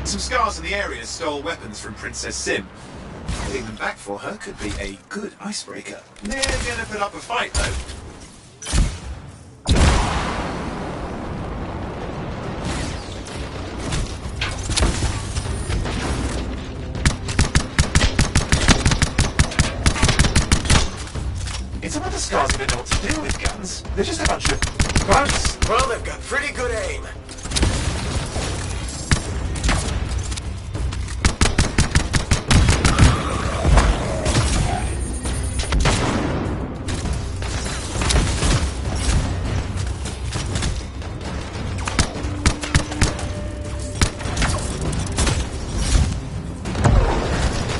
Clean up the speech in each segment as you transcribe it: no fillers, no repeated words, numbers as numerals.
Some scars in the area stole weapons from Princess Sim. Getting them back for her could be a good icebreaker. They're gonna put up a fight, though. It's about the scars who don't know what to do with guns. They're just a bunch of bugs. Well, they've got pretty good aim.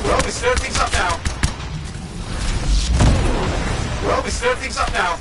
Well, we stirred things up now. Well, we stirred things up now.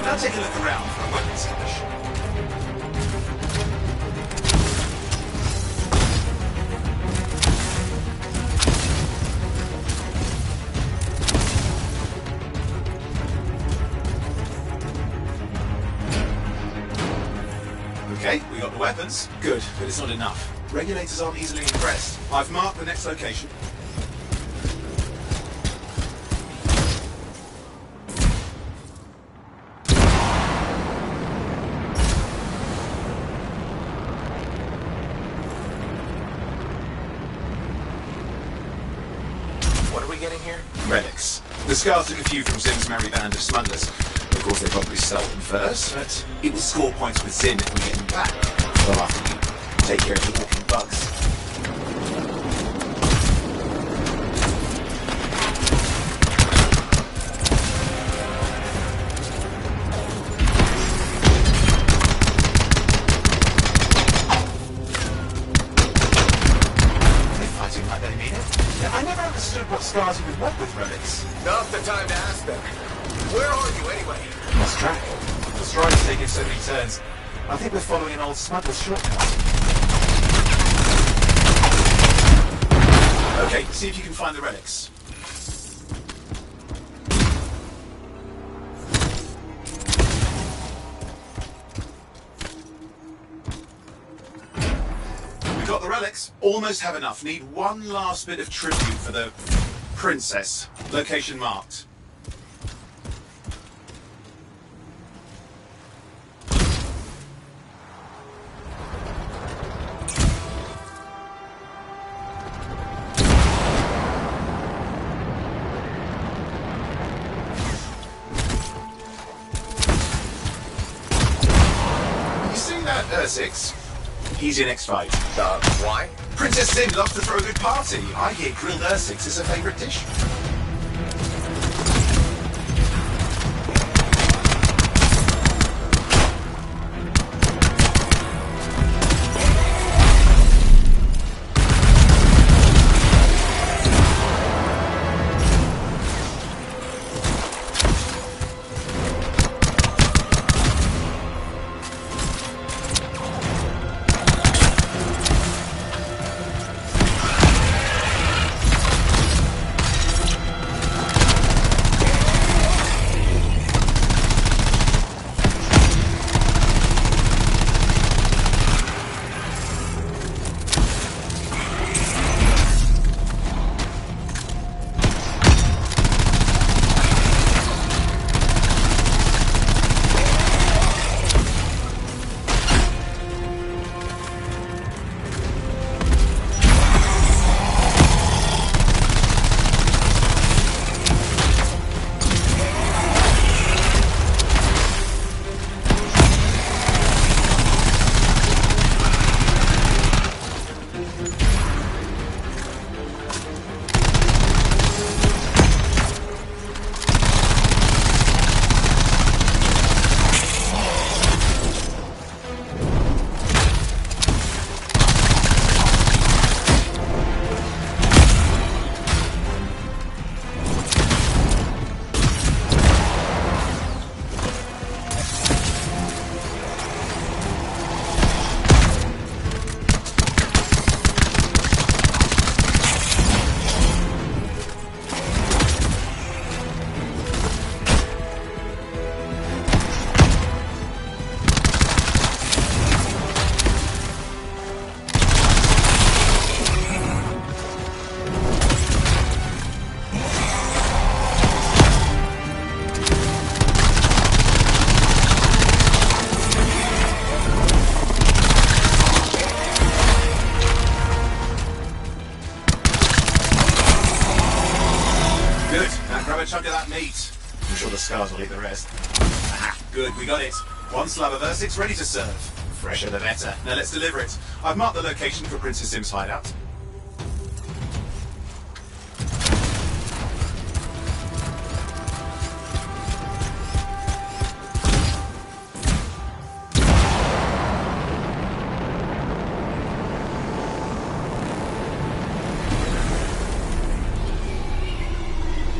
Now take a look around for a weapon stash. Okay, we got the weapons. Good, but it's not enough. Regulators aren't easily impressed. I've marked the next location. What are we getting here? Relics. The scars took a few from Zim's merry band of smugglers. Of course, they probably stole them first, but it will score points with Zim if we get them back. Well, after you take care of the walking bugs. They're fighting like they mean it. I never understood what scars you would want with relics. Now's the time to ask them. Where are you anyway? Lost track. The stride's taking so many turns. I think we're following an old smuggler's shortcut. Okay, see if you can find the relics. We got the relics. Almost have enough. Need one last bit of tribute for the princess. Location marked. You see that Ursix? He's in X5. Why? Princess Sim loves to throw a good party. I hear grilled Ursix is her favourite dish. Good. Now grab a chunk of that meat. I'm sure the scars will eat the rest. Aha, good, we got it. One slab of Ursix ready to serve. Fresher the better. Now let's deliver it. I've marked the location for Princess Sim's hideout.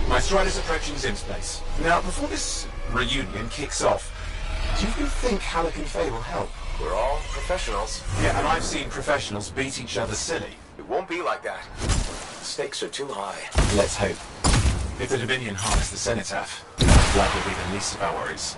My stride is approaching Zim's place. Now, before this reunion kicks off, do you think Halleck and Faye will help? We're all professionals. Yeah, and I've seen professionals beat each other silly. It won't be like that. The stakes are too high. Let's hope. If the Dominion harness the Cenotaph, blood will be the least of our worries.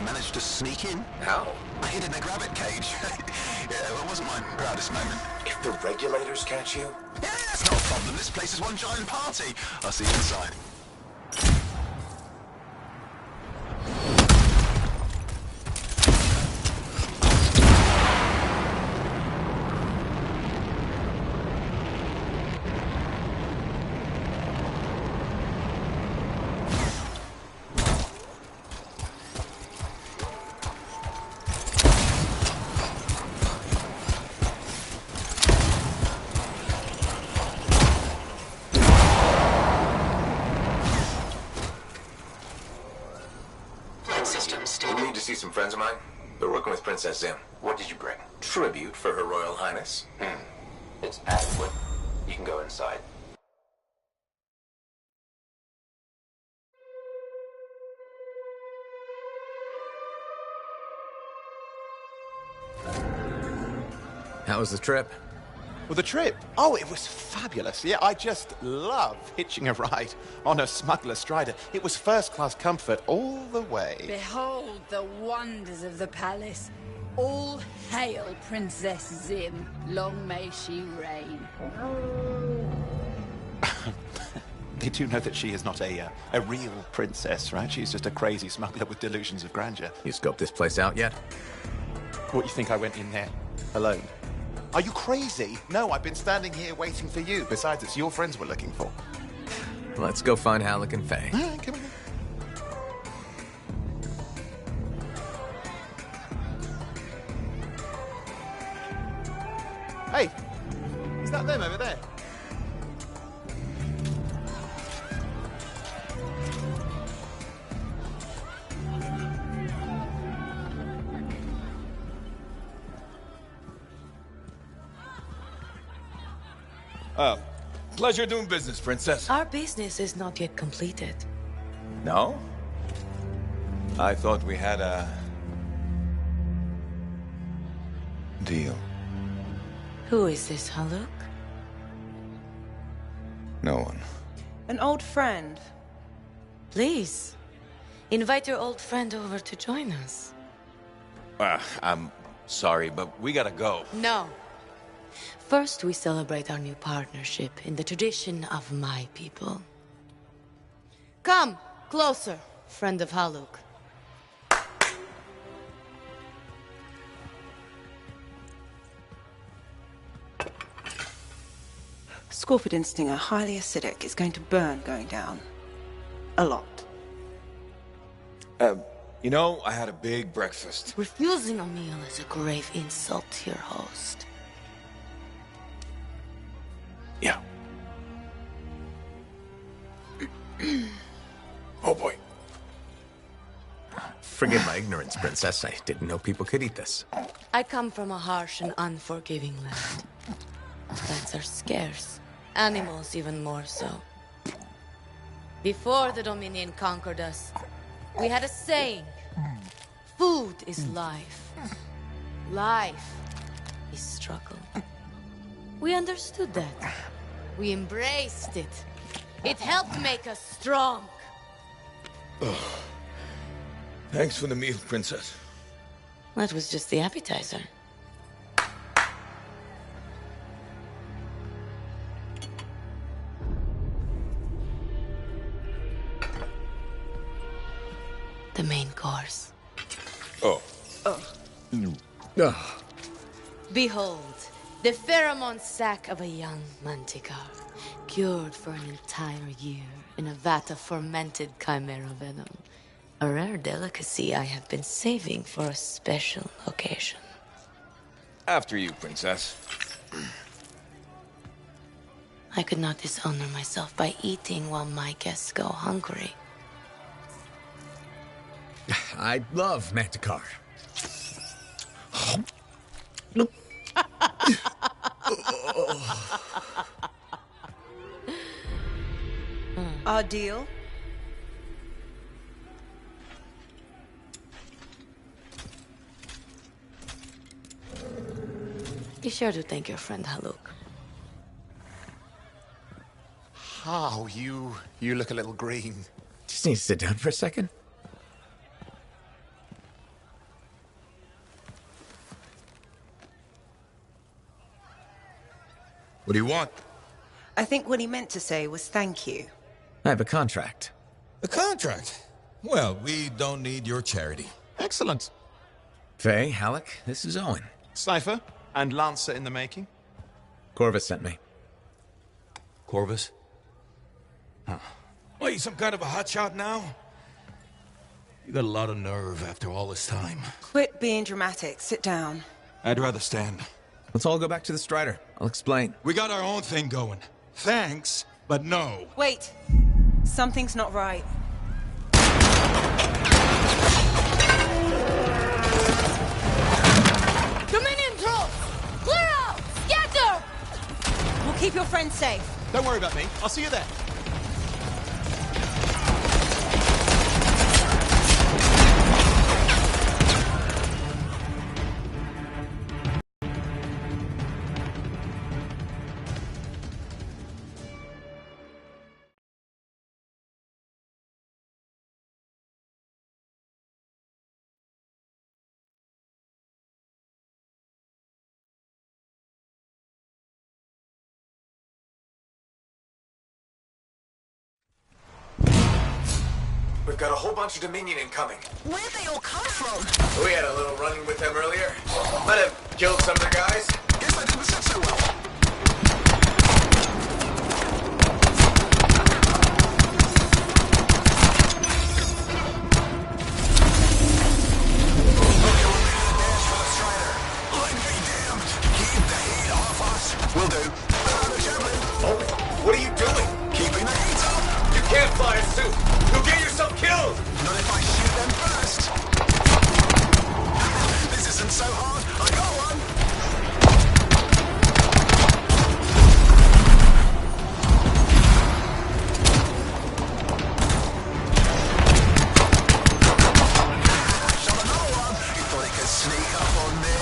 Managed to sneak in. How? I hid in a grabbit cage. Yeah, it wasn't my proudest moment. If the regulators catch you? Yeah, that's not a problem. This place is one giant party. I'll see you inside. We need to see some friends of mine. They're working with Princess Zim. What did you bring? Tribute for Her Royal Highness. It's adequate. You can go inside. How was the trip? Well, the trip? Oh, it was fabulous. Yeah, I just love hitching a ride on a smuggler strider. It was first-class comfort all the way. Behold the wonders of the palace. All hail Princess Zim. Long may she reign. They do know that she is not a real princess, right? She's just a crazy smuggler with delusions of grandeur. You scoped this place out yet? What, you think I went in there alone? Are you crazy? No, I've been standing here waiting for you. Besides, it's your friends we're looking for. Let's go find Halleck and Faye. Come on. Hey, is that them over there? Pleasure doing business, Princess. Our business is not yet completed. No? I thought we had a deal. Who is this, Haluk? No one. An old friend. Please, invite your old friend over to join us. I'm sorry, but we gotta go. No. First, we celebrate our new partnership in the tradition of my people. Come, closer, friend of Haluk. Scorpion stinger, highly acidic. It's going to burn going down. A lot. You know, I had a big breakfast. Refusing a meal is a grave insult to your host. Yeah. Oh boy. Forgive my ignorance, Princess. I didn't know people could eat this. I come from a harsh and unforgiving land. are scarce. Animals even more so. Before the Dominion conquered us, we had a saying. Food is life. Life is struggle. We understood that. We embraced it. It helped make us strong. Thanks for the meal, Princess. That was just the appetizer. The main course. Oh. Behold, the pheromone sac of a young manticore, cured for an entire year in a vat of fermented chimera venom. A rare delicacy I have been saving for a special occasion. After you, Princess. I could not dishonor myself by eating while my guests go hungry. I love Manticore. Our deal? Be sure to thank your friend Haluk. Oh, you look a little green. Just need to sit down for a second. What do you want? I think what he meant to say was thank you. I have a contract. A contract? Well, we don't need your charity. Excellent. Faye, Halleck, this is Owen. Cypher and Lancer in the making. Corvus sent me. Corvus? Huh. What, you some kind of a hotshot now? You got a lot of nerve after all this time. Quit being dramatic. Sit down. I'd rather stand. Let's all go back to the Strider. I'll explain. We got our own thing going. Thanks, but no. Wait. Something's not right. Dominion troops! Clear out! Scatter! We'll keep your friends safe. Don't worry about me. I'll see you there. We've got a whole bunch of Dominion incoming. Where'd they all come from? We had a little run-in with them earlier. Might have killed some of their guys. Guess I didn't sit so well. Will do. Oh, what are you doing? Keeping the heat up. You can't fly a suit. You'll get yourself killed. Not if I shoot them first. This isn't so hard. I got one. Shot another one. You thought he could sneak up on me.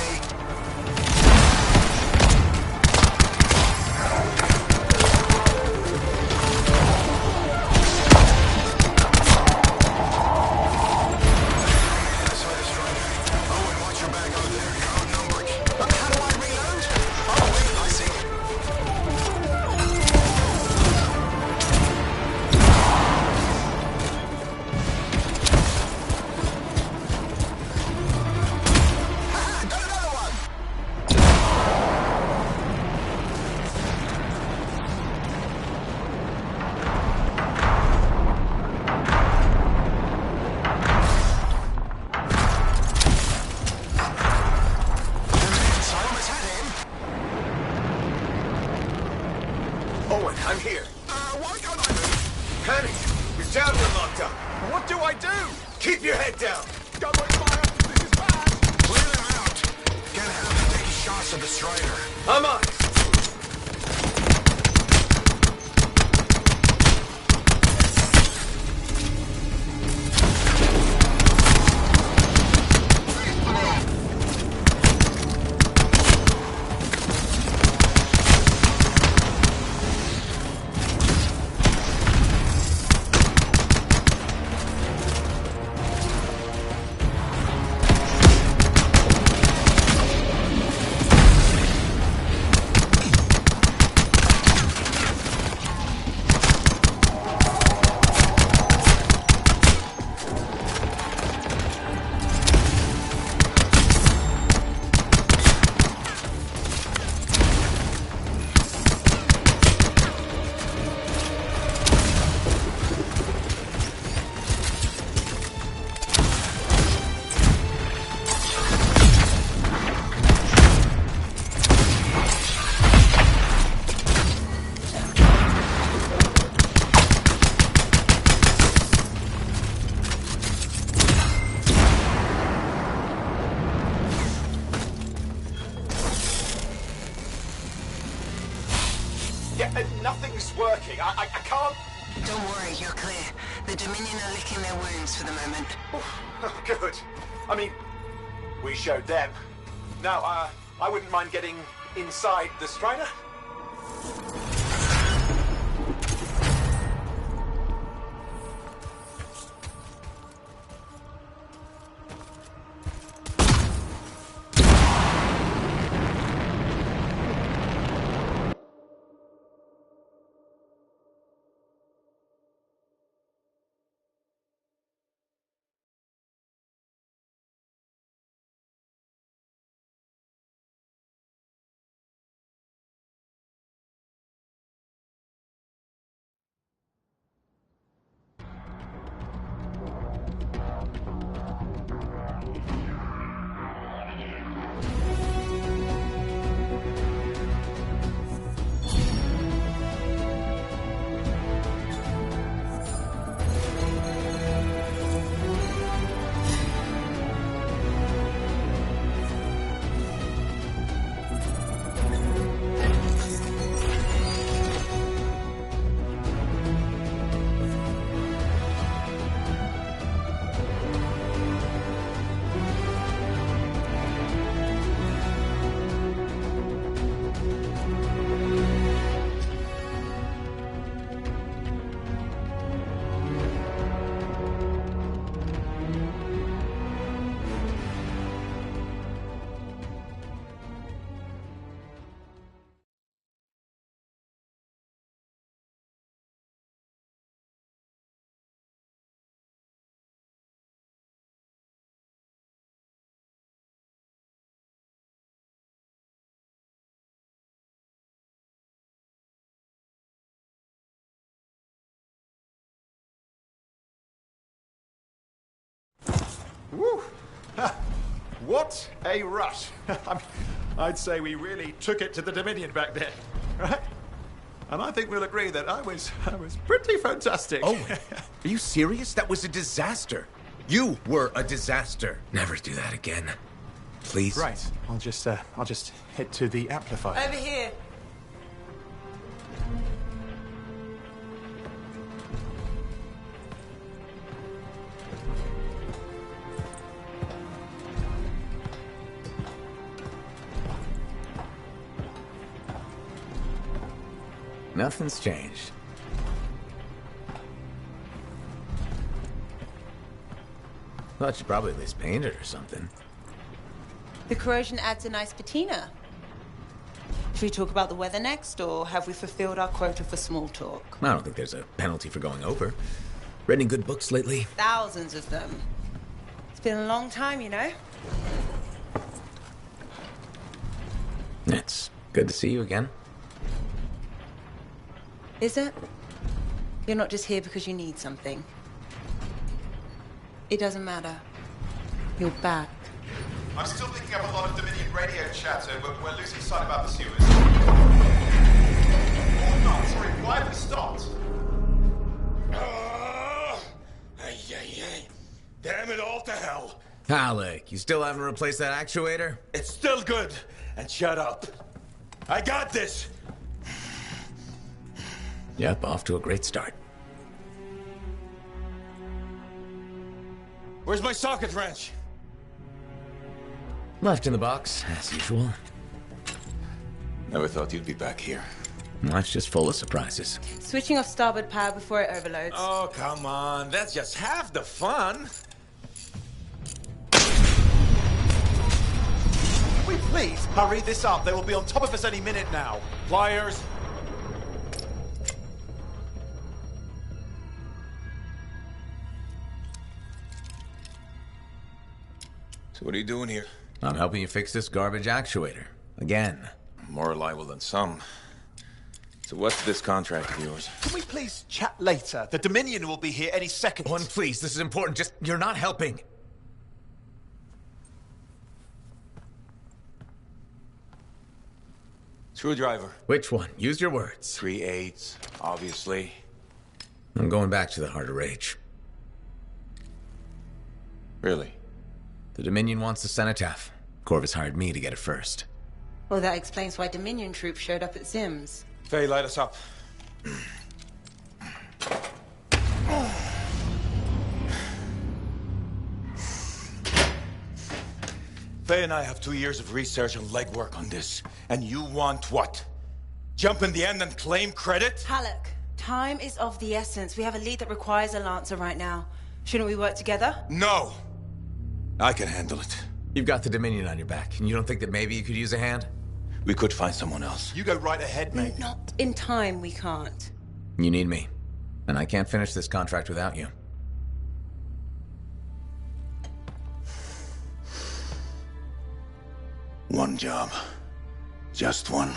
Owen, I'm here. Why can't I move? Panic! You're down here locked up. What do I do? Keep your head down. Gunway fire. This is bad. Clear them out. Get out and take shots at the Strider. I'm on it. nothing's working. I can't... Don't worry, you're clear. The Dominion are licking their wounds for the moment. Oh, good. I mean, we showed them. Now, I wouldn't mind getting inside the Strider. Woo! What a rush. I'd say we really took it to the Dominion back there, right? And I think we'll agree that I was pretty fantastic. Oh, are you serious? That was a disaster. You were a disaster. Never do that again. Please. Right. I'll just head to the amplifier. Over here. Nothing's changed. Thought you'd probably at least paint it or something. The corrosion adds a nice patina. Should we talk about the weather next, or have we fulfilled our quota for small talk? I don't think there's a penalty for going over. Read any good books lately? Thousands of them. It's been a long time, you know? It's good to see you again. Is it? You're not just here because you need something. It doesn't matter. You're back. I'm still picking up a lot of Dominion radio chatter, but we're losing sight about the sewers. Oh, no, sorry, why have we stopped? Damn it all to hell. Alec, you still haven't replaced that actuator? It's still good. And shut up. I got this. Yep, off to a great start. Where's my socket wrench? Left in the box, as usual. Never thought you'd be back here. Life's just full of surprises. Switching off starboard power before it overloads. Oh, come on. That's just half the fun. Can we please hurry this up? They will be on top of us any minute now. Pliers. So what are you doing here? I'm helping you fix this garbage actuator. Again. More reliable than some. So what's this contract of yours? Can we please chat later? The Dominion will be here any second. One, please, this is important. Just, you're not helping. Screwdriver. Which one? Use your words. 3/8, obviously. I'm going back to the Heart of Rage. Really? The Dominion wants the cenotaph. Corvus hired me to get it first. Well, that explains why Dominion troops showed up at Zim's. Faye, light us up. Faye and I have 2 years of research and legwork on this. And you want what? Jump in the end and claim credit? Halleck, time is of the essence. We have a lead that requires a Lancer right now. Shouldn't we work together? No! I can handle it. You've got the Dominion on your back, and you don't think that maybe you could use a hand? We could find someone else. You go right ahead, mate. Not in time, we can't. You need me, and I can't finish this contract without you. One job. Just one.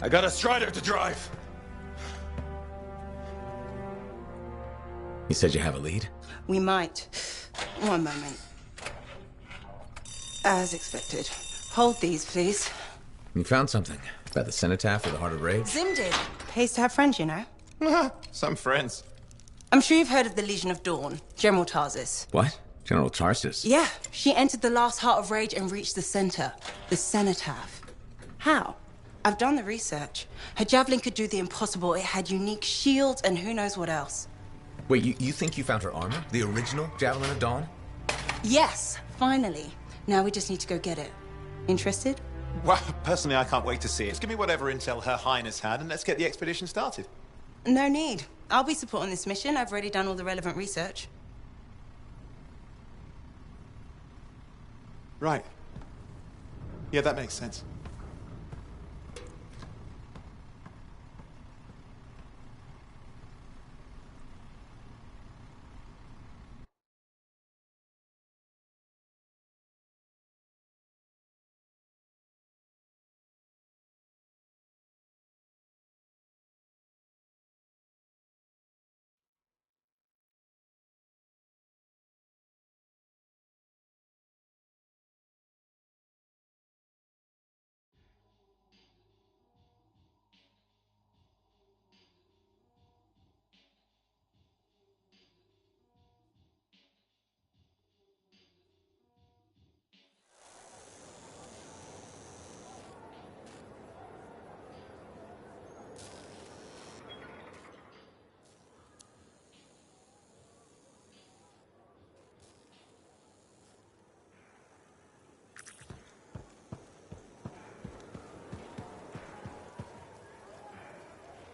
I got a Strider to drive! You said you have a lead? We might. One moment. As expected. Hold these, please. You found something. About the cenotaph or the Heart of Rage? Zim did. Pays to have friends, you know. Some friends. I'm sure you've heard of the Legion of Dawn. General Tarsis. What? General Tarsis? Yeah. She entered the last Heart of Rage and reached the center. The cenotaph. How? I've done the research. Her javelin could do the impossible. It had unique shields and who knows what else. Wait, you think you found her armor? The original Javelin of Dawn? Yes, finally. Now we just need to go get it. Interested? Well, personally, I can't wait to see it. Give me whatever intel Her Highness had, and let's get the expedition started. No need. I'll be supporting this mission. I've already done all the relevant research. Right. Yeah, that makes sense.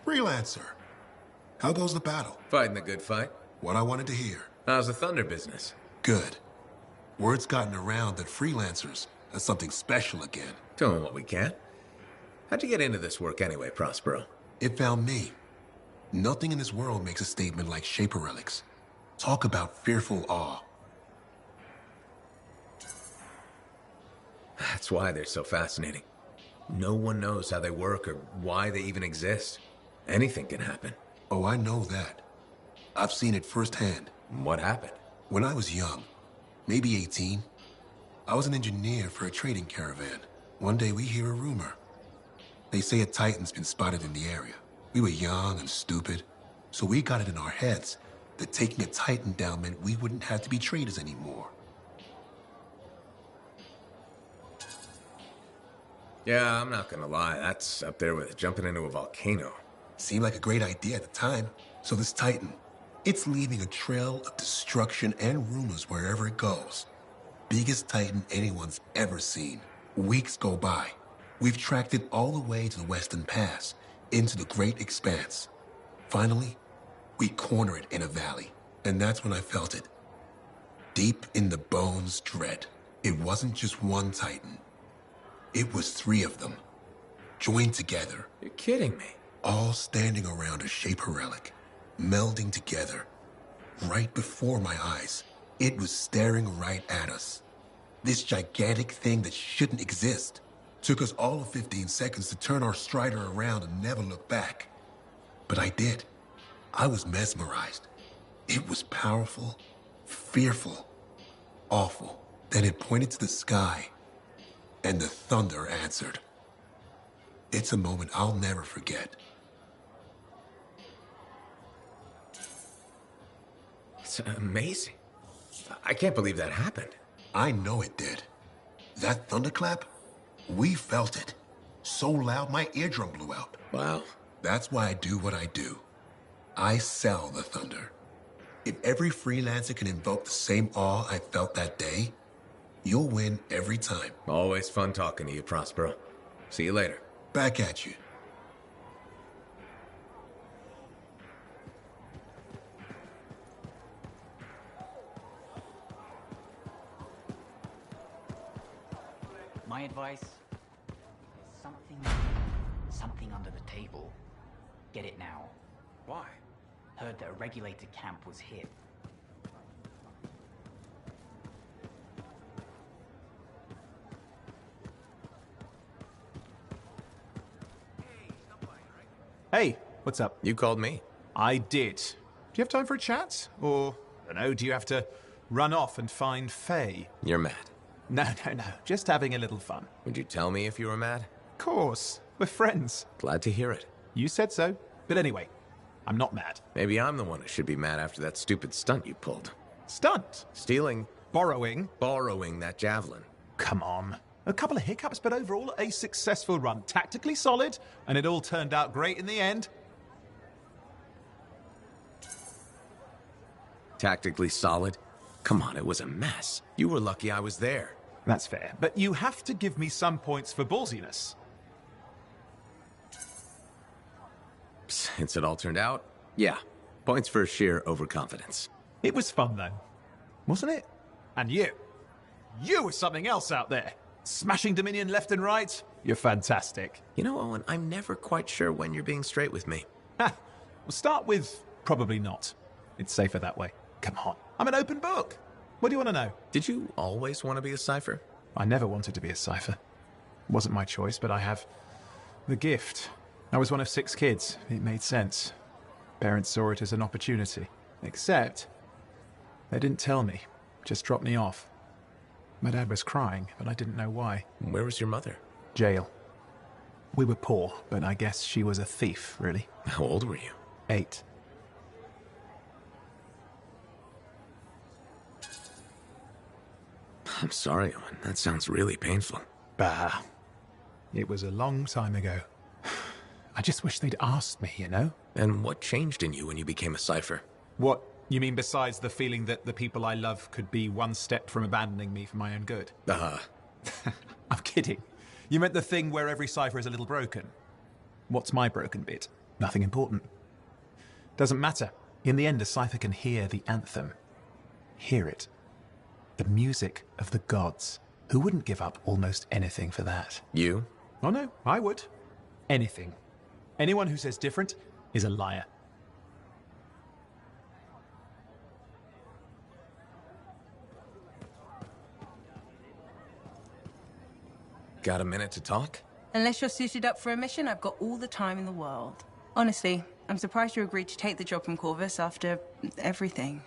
Freelancer. How goes the battle? Fighting the good fight. What I wanted to hear. How's the Thunder business? Good. Word's gotten around that freelancers are something special again. Doing what we can. How'd you get into this work anyway, Prospero? It found me. Nothing in this world makes a statement like Shaper relics. Talk about fearful awe. That's why they're so fascinating. No one knows how they work or why they even exist. Anything can happen. Oh, I know that. I've seen it firsthand. What happened? When I was young, maybe 18, I was an engineer for a trading caravan. One day we hear a rumor. They say a Titan's been spotted in the area. We were young and stupid, so we got it in our heads that taking a Titan down meant we wouldn't have to be traders anymore. Yeah, I'm not gonna lie. That's up there with jumping into a volcano. Seemed like a great idea at the time. So this Titan, it's leaving a trail of destruction and rumors wherever it goes. Biggest Titan anyone's ever seen. Weeks go by. We've tracked it all the way to the Western Pass, into the Great Expanse. Finally, we corner it in a valley. And that's when I felt it. Deep in the bones dread. It wasn't just one Titan. It was 3 of them, joined together. You're kidding me. All standing around a Shaper relic, melding together. Right before my eyes, it was staring right at us. This gigantic thing that shouldn't exist. Took us all of 15 seconds to turn our Strider around and never look back. But I did. I was mesmerized. It was powerful, fearful, awful. Then it pointed to the sky, and the thunder answered. It's a moment I'll never forget. It's amazing. I can't believe that happened. I know it did. That thunderclap, we felt it. So loud my eardrum blew out. Wow. That's why I do what I do. I sell the thunder. If every freelancer can invoke the same awe I felt that day, you'll win every time. Always fun talking to you, Prospero. See you later. Back at you. My advice, something under the table. Get it now. Why? Heard that a regulated camp was hit. Hey, what's up? You called me. I did. Do you have time for a chat? Or, I don't know, do you have to run off and find Faye? You're mad. No. Just having a little fun. Would you tell me if you were mad? Of course. We're friends. Glad to hear it. You said so. But anyway, I'm not mad. Maybe I'm the one who should be mad after that stupid stunt you pulled. Stunt? Stealing. Borrowing that javelin. Come on. A couple of hiccups, but overall a successful run. Tactically solid, and it all turned out great in the end. Tactically solid? Come on, it was a mess. You were lucky I was there. That's fair, but you have to give me some points for ballsiness. Since it all turned out, yeah. Points for sheer overconfidence. It was fun, though. Wasn't it? And you. You were something else out there. Smashing Dominion left and right. You're fantastic. You know, Owen, I'm never quite sure when you're being straight with me. We'll start with probably not. It's safer that way. Come on. I'm an open book. What do you want to know? Did you always want to be a cipher? I never wanted to be a cipher. It wasn't my choice, but I have the gift. I was one of 6 kids. It made sense. Parents saw it as an opportunity. Except, they didn't tell me. Just dropped me off. My dad was crying, but I didn't know why. Where was your mother? Jail. We were poor, but I guess she was a thief, really. How old were you? 8. I'm sorry, Owen. That sounds really painful. Bah. It was a long time ago. I just wish they'd asked me, you know? And what changed in you when you became a cipher? What? You mean besides the feeling that the people I love could be one step from abandoning me for my own good? I'm kidding. You meant the thing where every cipher is a little broken. What's my broken bit? Nothing important. Doesn't matter. In the end, a cipher can hear the anthem. Hear it. The music of the gods. Who wouldn't give up almost anything for that? You? Oh no, I would. Anything. Anyone who says different is a liar. Got a minute to talk? Unless you're suited up for a mission, I've got all the time in the world. Honestly, I'm surprised you agreed to take the job from Corvus after everything.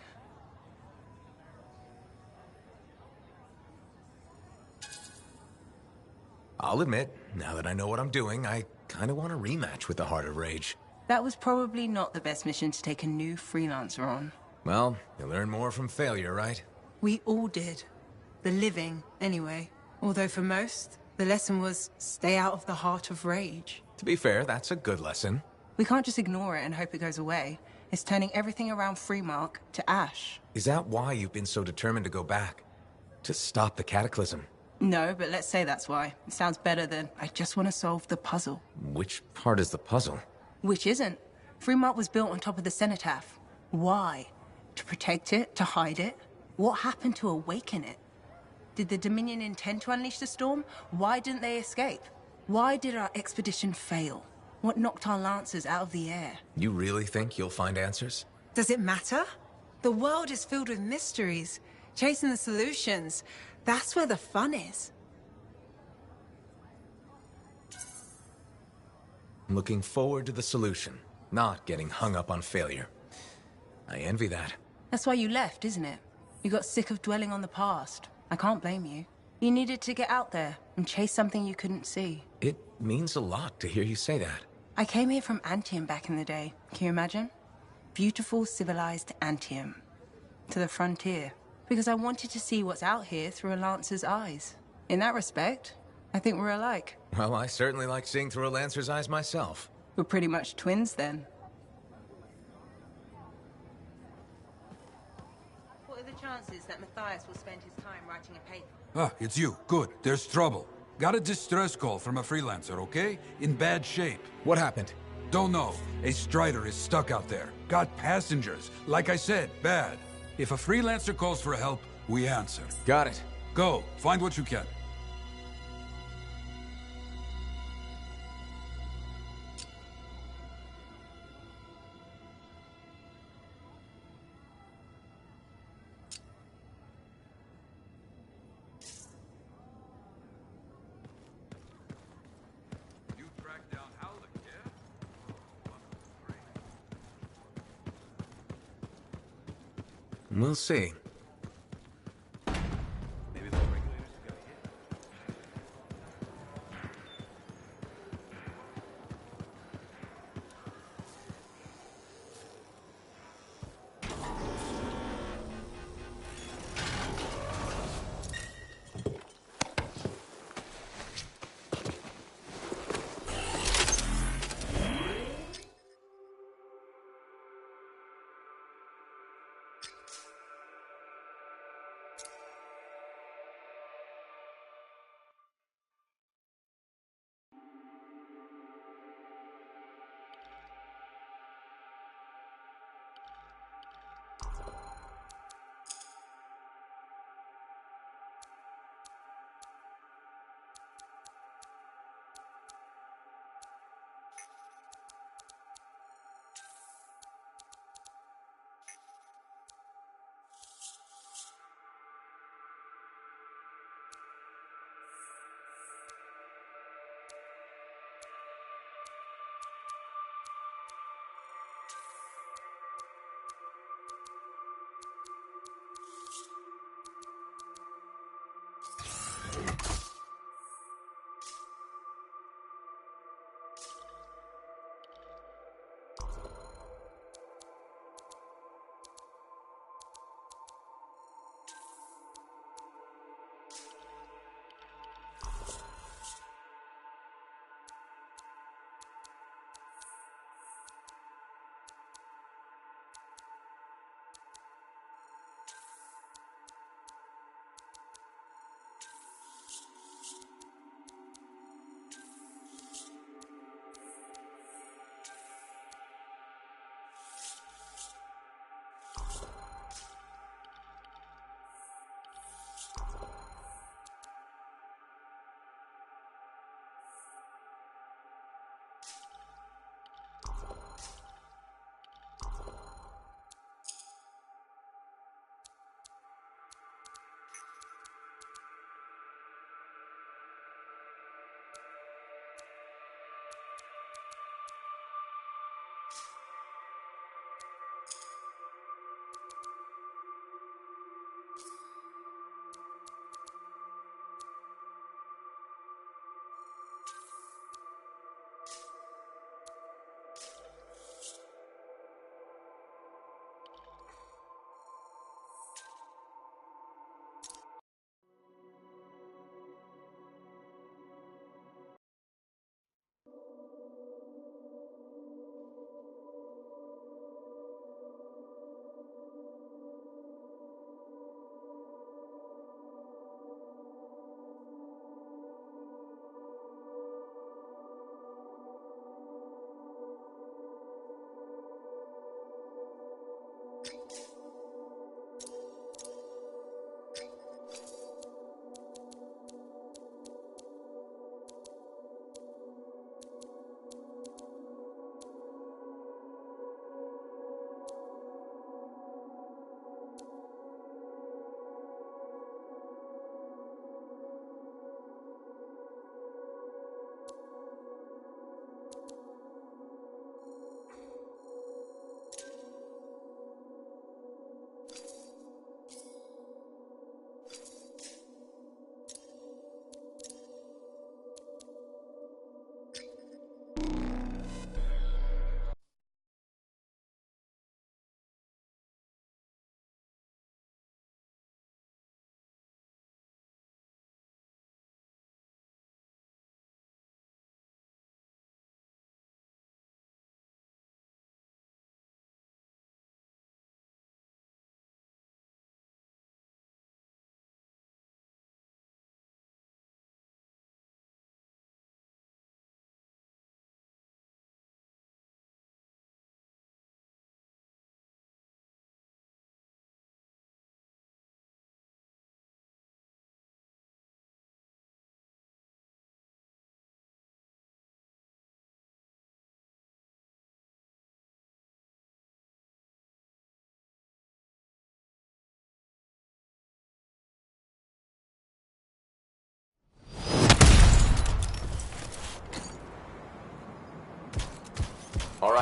I'll admit, now that I know what I'm doing, I kind of want a rematch with the Heart of Rage. That was probably not the best mission to take a new freelancer on. Well, you learn more from failure, right? We all did. The living, anyway. Although for most, the lesson was stay out of the Heart of Rage. To be fair, that's a good lesson. We can't just ignore it and hope it goes away. It's turning everything around Freemark to ash. Is that why you've been so determined to go back? To stop the cataclysm? No, but let's say that's why. It sounds better than, I just want to solve the puzzle. Which part is the puzzle? Which isn't. Freemark was built on top of the cenotaph. Why? To protect it? To hide it? What happened to awaken it? Did the Dominion intend to unleash the storm? Why didn't they escape? Why did our expedition fail? What knocked our lancers out of the air? You really think you'll find answers? Does it matter? The world is filled with mysteries. Chasing the solutions, that's where the fun is. I'm looking forward to the solution, not getting hung up on failure. I envy that. That's why you left, isn't it? You got sick of dwelling on the past. I can't blame you. You needed to get out there and chase something you couldn't see. It means a lot to hear you say that. I came here from Anthem back in the day. Can you imagine? Beautiful, civilized Anthem. To the frontier. Because I wanted to see what's out here through a Lancer's eyes. In that respect, I think we're alike. Well, I certainly like seeing through a Lancer's eyes myself. We're pretty much twins then. What are the chances that Matthias will spend his time writing a paper? Ah, it's you. Good. There's trouble. Got a distress call from a freelancer, okay? In bad shape. What happened? Don't know. A Strider is stuck out there. Got passengers. Like I said, bad. If a freelancer calls for help, we answer. Got it. Go. Find what you can. We'll see.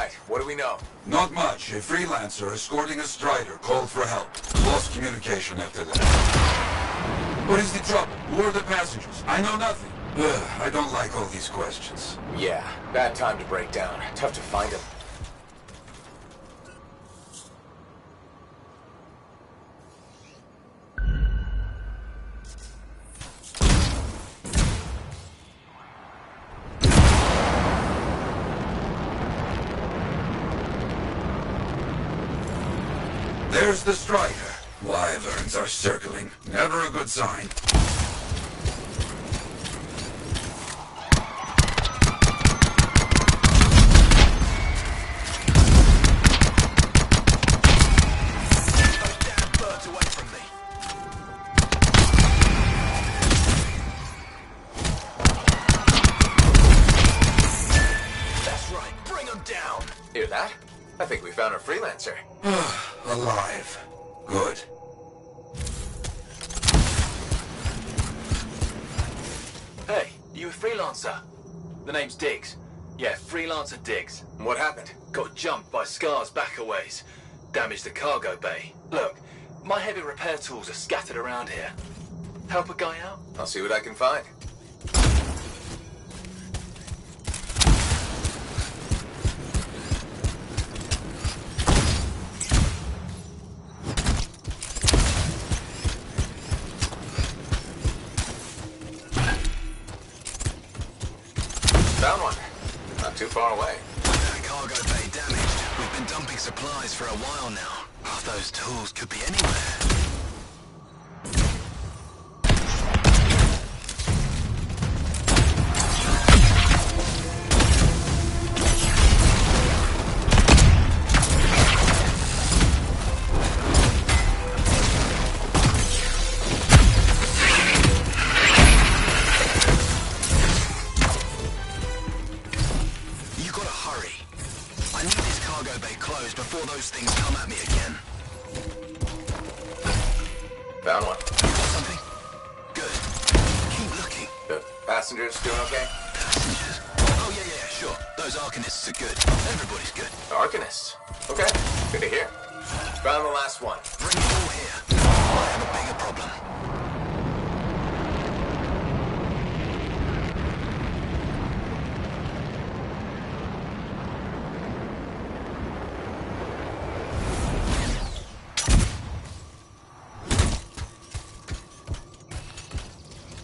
right, what do we know? Not much. A freelancer escorting a strider called for help. Lost communication after that. What is the trouble? Who are the passengers? I know nothing. I don't like all these questions. Yeah, bad time to break down. Tough to find him. There's the strider. Wyverns are circling. Never a good sign. I think we found a freelancer. Alive. Good. Hey, you a freelancer? The name's Diggs. Yeah, freelancer Diggs. What happened? Got jumped by Scar's backaways. Damaged the cargo bay. Look, my heavy repair tools are scattered around here. Help a guy out? I'll see what I can find. Found one. Not too far away. Cargo bay damaged. We've been dumping supplies for a while now. Those tools could be anywhere. Before those things come at me again. Found one. Something? Good. Keep looking. The passengers doing okay? Passengers? Oh, yeah, sure. Those Arcanists are good. Everybody's good. Arcanists? Okay, good to hear. Found the last one. Bring it all here. I have a bigger problem.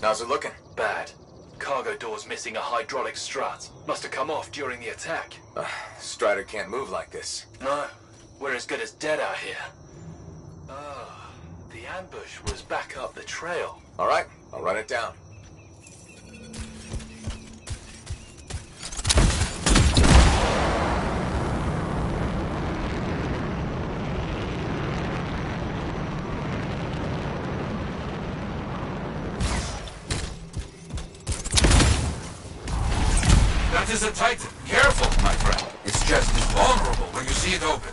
How's it looking? Bad. Cargo door's missing a hydraulic strut. Must have come off during the attack. Strider can't move like this. No. We're as good as dead out here. The ambush was back up the trail. All right, I'll run it down. That is a Titan. Careful, my friend. Its chest is vulnerable when you see it open.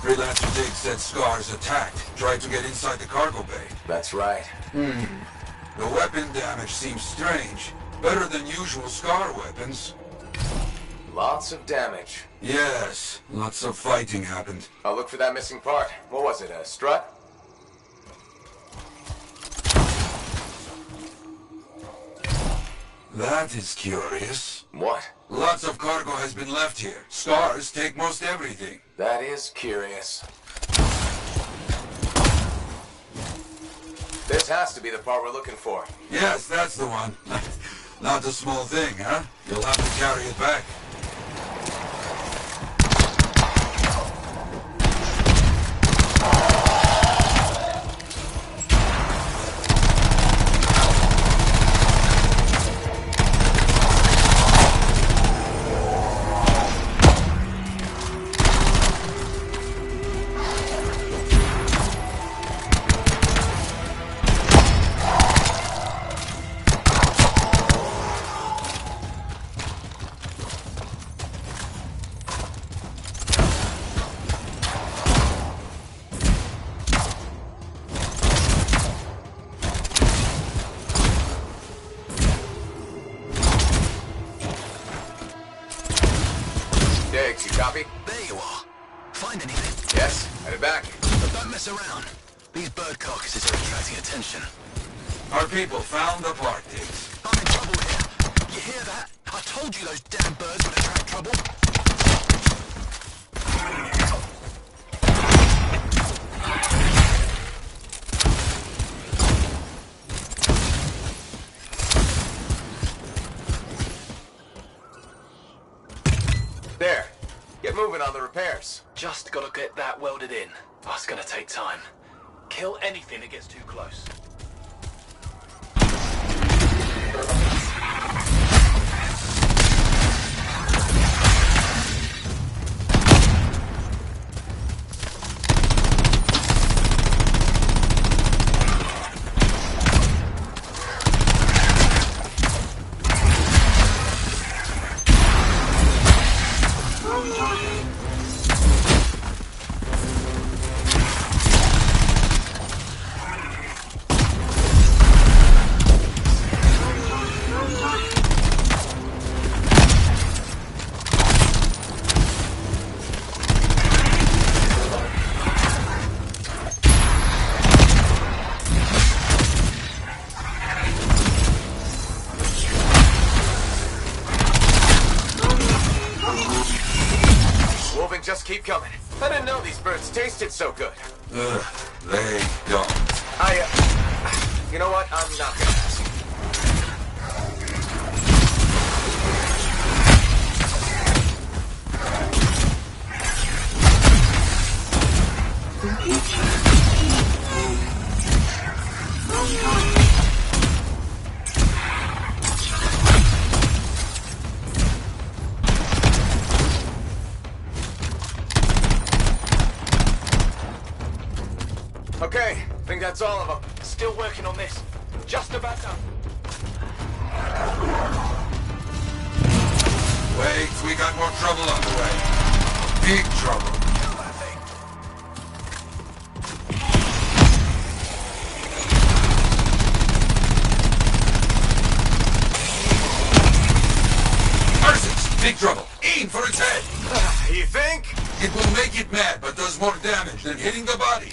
Freelancer Dig said Scar's attacked, tried to get inside the cargo bay. That's right. The weapon damage seems strange. Better than usual Scar weapons. Lots of damage. Yes, lots of fighting happened. I'll look for that missing part. What was it, a strut? That is curious. What? Lots of cargo has been left here. Scars take most everything. That is curious. This has to be the part we're looking for. Yes, that's the one. Not a small thing, huh? You'll have to carry it back. Diggs, you copy? There you are. Find anything? Yes, headed back. But don't mess around. These bird carcasses are attracting attention. Our people found the part, Diggs. I'm in trouble here. You hear that? I told you those damn birds would attract trouble. There. Get moving on the repairs. Just gotta get that welded in. That's gonna take time. Kill anything that gets too close. Just keep coming. I didn't know these birds tasted so good. They don't. You know what? I'm not gonna ask. Okay, I think that's all of them. Still working on this. Just about done. Wait, we got more trouble on the way. Big trouble. Arsons, big trouble. Aim for its head. You think? It will make it mad, but does more damage than hitting the body.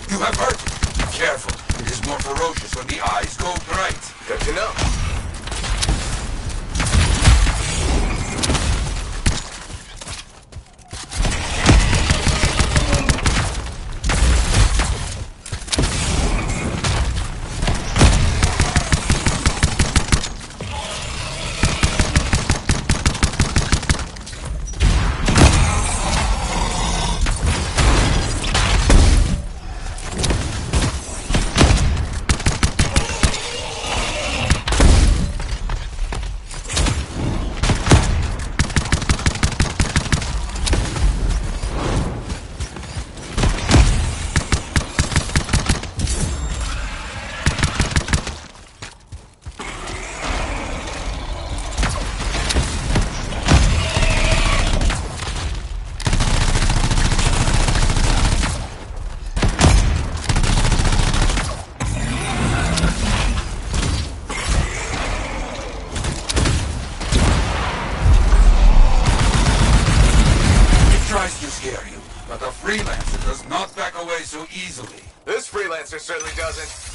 You have hurt it. Careful. It is more ferocious when the eyes go bright. Good to know. easily. This freelancer certainly doesn't.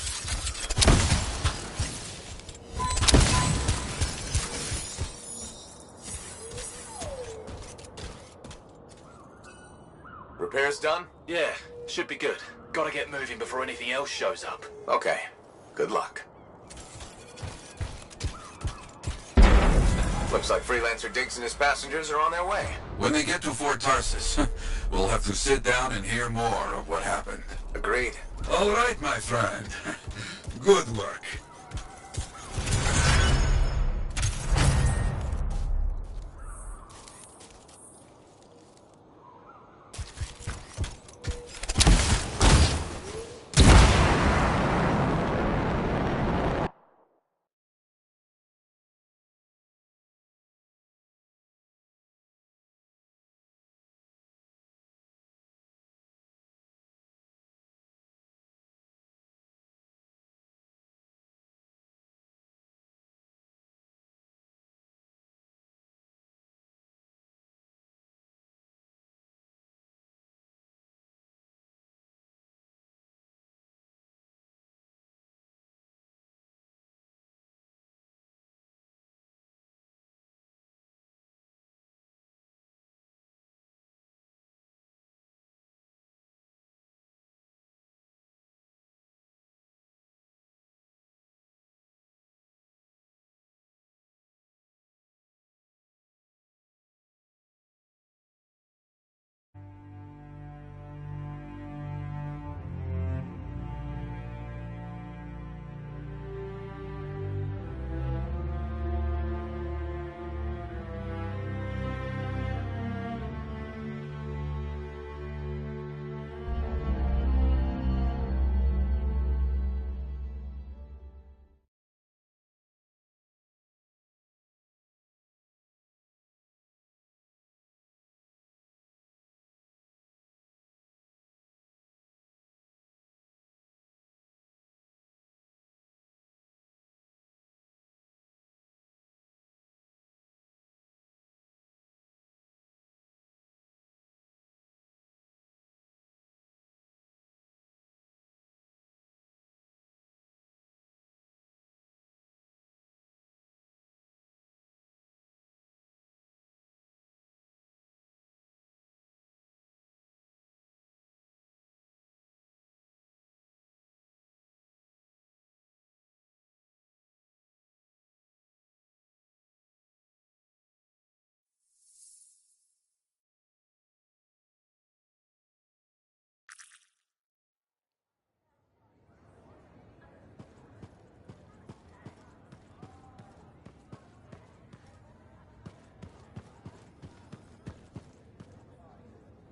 Repairs done? Yeah, should be good. Gotta get moving before anything else shows up. Okay. Good luck. Looks like Freelancer Diggs and his passengers are on their way. When they get to Fort Tarsus, we'll have to sit down and hear more of what happened. Agreed. All right, my friend. Good work.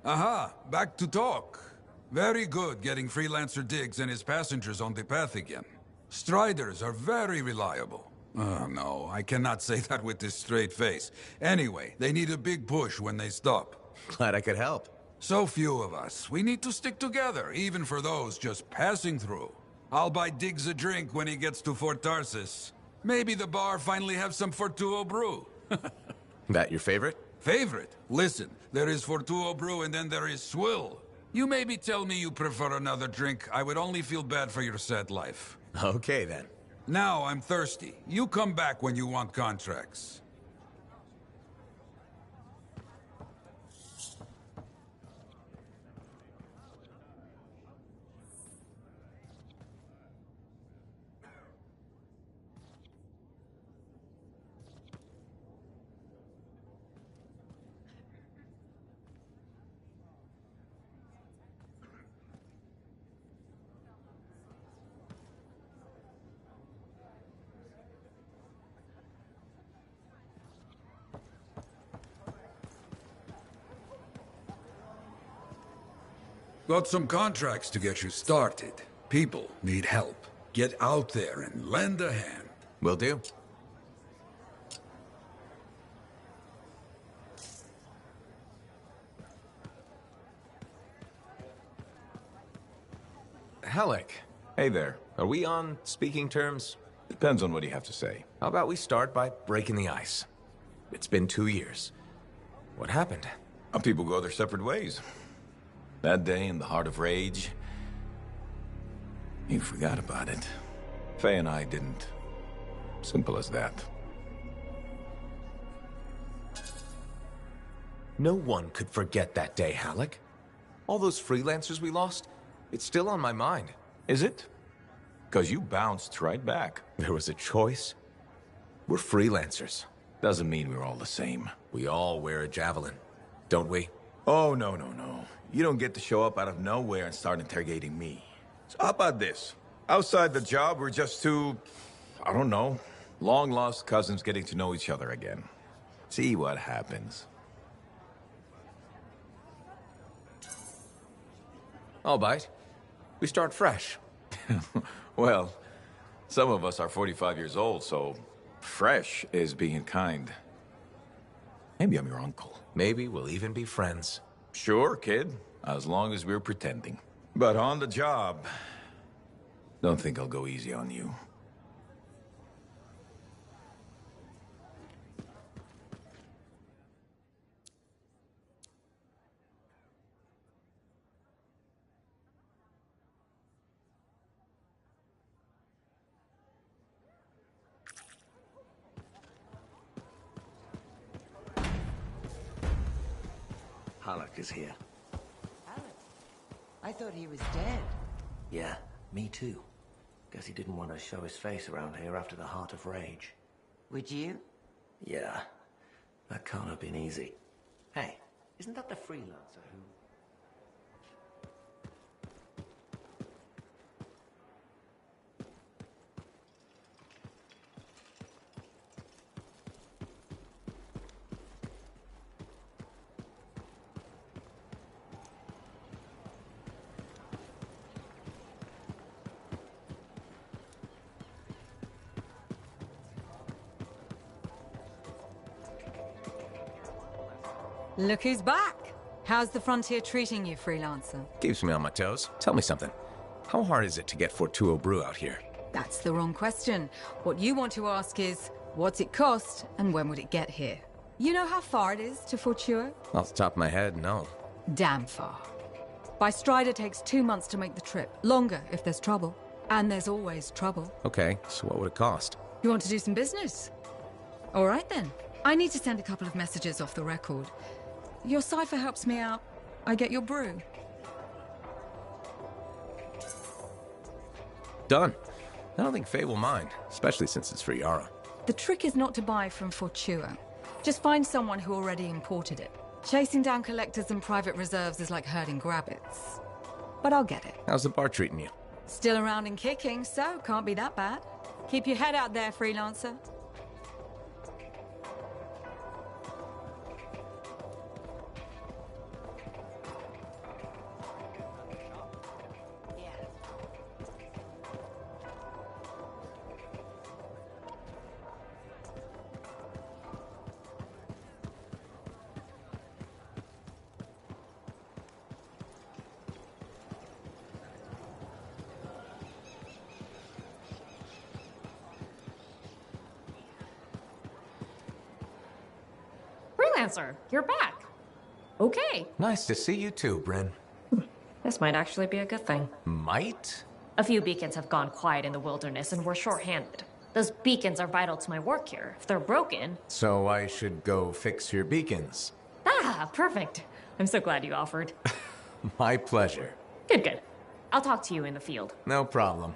Aha, back to talk. Very good getting Freelancer Diggs and his passengers on the path again. Striders are very reliable. Oh, no, I cannot say that with this straight face. Anyway, they need a big push when they stop. Glad I could help. So few of us. We need to stick together, even for those just passing through. I'll buy Diggs a drink when he gets to Fort Tarsus. Maybe the bar finally have some Fortuo brew. That your favorite? Favorite? Listen, there is Fortuo brew and then there is swill. You maybe tell me you prefer another drink. I would only feel bad for your sad life. Okay, then. Now I'm thirsty. You come back when you want contracts. Got some contracts to get you started. People need help. Get out there and lend a hand. Will do. Halleck. Hey there. Are we on speaking terms? Depends on what you have to say. How about we start by breaking the ice? It's been 2 years. What happened? People go their separate ways. That day in the heart of rage, You forgot about it. Faye and I didn't. Simple as that. No one could forget that day, Halleck. All those freelancers we lost, it's still on my mind. Is it? Because you bounced right back. There was a choice. We're freelancers. Doesn't mean we're all the same. We all wear a javelin, don't we? Oh, no. You don't get to show up out of nowhere and start interrogating me. So how about this? Outside the job, we're just two, I don't know, long-lost cousins getting to know each other again. See what happens. I'll bite. We start fresh. Well, some of us are 45 years old, so fresh is being kind. Maybe I'm your uncle. Maybe we'll even be friends. Sure, kid, as long as we're pretending. But on the job, don't think I'll go easy on you. Halleck is here. Halleck? I thought he was dead. Yeah, me too. Guess he didn't want to show his face around here after the Heart of Rage. Would you? Yeah, that can't have been easy. Hey, isn't that the freelancer who... Look who's back! How's the frontier treating you, freelancer? Keeps me on my toes. Tell me something. How hard is it to get Fortuo brew out here? That's the wrong question. What you want to ask is, what's it cost and when would it get here? You know how far it is to Fortuo? Off the top of my head, no. Damn far. By Strider takes 2 months to make the trip. Longer if there's trouble. And there's always trouble. Okay, so what would it cost? You want to do some business? All right then. I need to send a couple of messages off the record. Your cipher helps me out. I get your brew. Done. I don't think Faye will mind, especially since it's for Yara. The trick is not to buy from Fortuo. Just find someone who already imported it. Chasing down collectors and private reserves is like herding rabbits. But I'll get it. How's the bar treating you? Still around and kicking, so can't be that bad. Keep your head out there, freelancer. Freelancer, you're back. Okay. Nice to see you too, Bryn. This might actually be a good thing. Might? A few beacons have gone quiet in the wilderness and we're short-handed. Those beacons are vital to my work here. If they're broken... So I should go fix your beacons. Ah, perfect. I'm so glad you offered. My pleasure. Good. I'll talk to you in the field. No problem.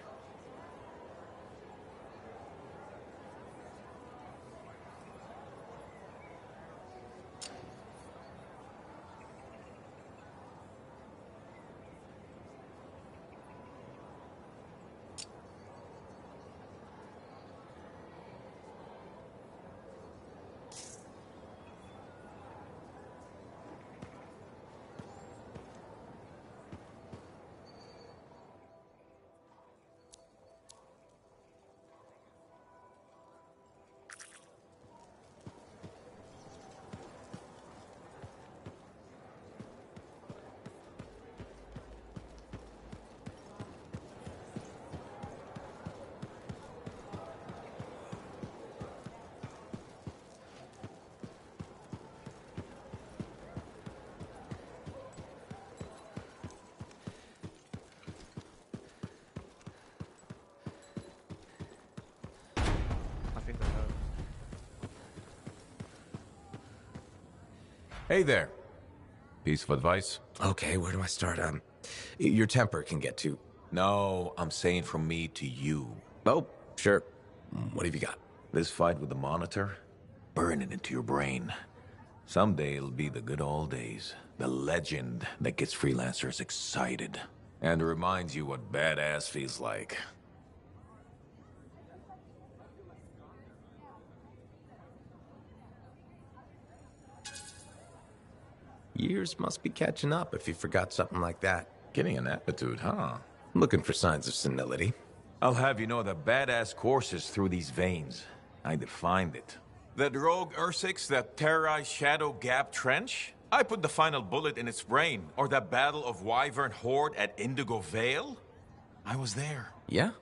Hey there. Piece of advice? Okay, where do I start? Your temper can get too... No, I'm saying from me to you. Oh, sure. What have you got? This fight with the Monitor? Burn it into your brain. Someday it'll be the good old days. The legend that gets freelancers excited. And reminds you what badass feels like. Years must be catching up if you forgot something like that. Getting an aptitude, huh? Looking for signs of senility. I'll have you know that badass courses through these veins. I defined it. That rogue Ursix that terrorized Shadow Gap Trench? I put the final bullet in its brain. Or that battle of Wyvern Horde at Indigo Vale? I was there. Yeah?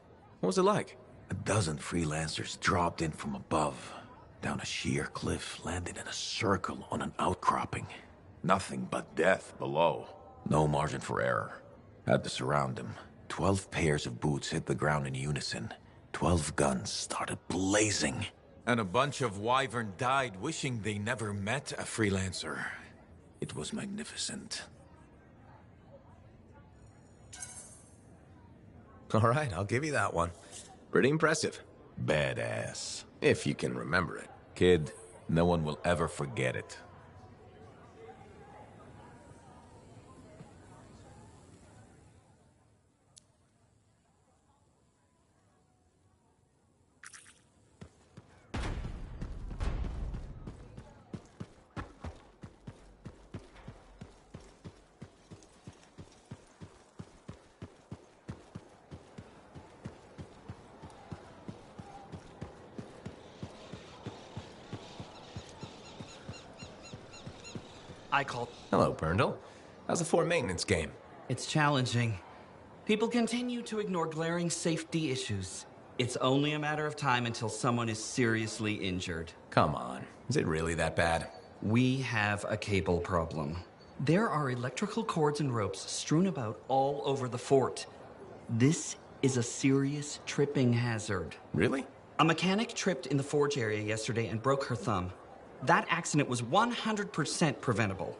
What was it like? A dozen freelancers dropped in from above. Down a sheer cliff, landed in a circle on an outcropping. Nothing but death below. No margin for error. Had to surround them. 12 pairs of boots hit the ground in unison. 12 guns started blazing. And a bunch of Wyvern died wishing they never met a freelancer. It was magnificent. All right, I'll give you that one. Pretty impressive. Badass. If you can remember it. Kid, no one will ever forget it. I called. Hello, Berndl. How's the fort maintenance game? It's challenging. People continue to ignore glaring safety issues. It's only a matter of time until someone is seriously injured. Come on. Is it really that bad? We have a cable problem. There are electrical cords and ropes strewn about all over the fort. This is a serious tripping hazard. Really? A mechanic tripped in the forge area yesterday and broke her thumb. That accident was 100% preventable.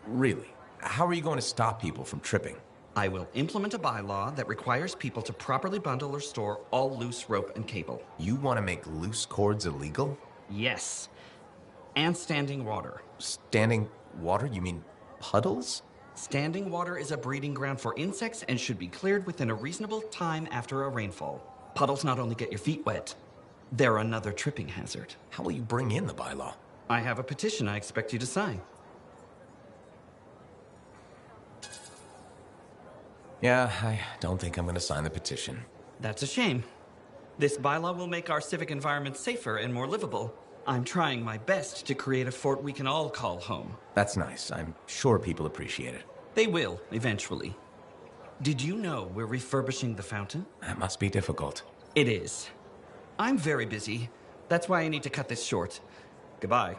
Really? How are you going to stop people from tripping? I will implement a bylaw that requires people to properly bundle or store all loose rope and cable. You want to make loose cords illegal? Yes. And standing water. Standing water? You mean puddles? Standing water is a breeding ground for insects and should be cleared within a reasonable time after a rainfall. Puddles not only get your feet wet, they're another tripping hazard. How will you bring in the bylaw? I have a petition I expect you to sign. Yeah, I don't think I'm going to sign the petition. That's a shame. This bylaw will make our civic environment safer and more livable. I'm trying my best to create a fort we can all call home. That's nice. I'm sure people appreciate it. They will, eventually. Did you know we're refurbishing the fountain? That must be difficult. It is. I'm very busy. That's why I need to cut this short. Goodbye.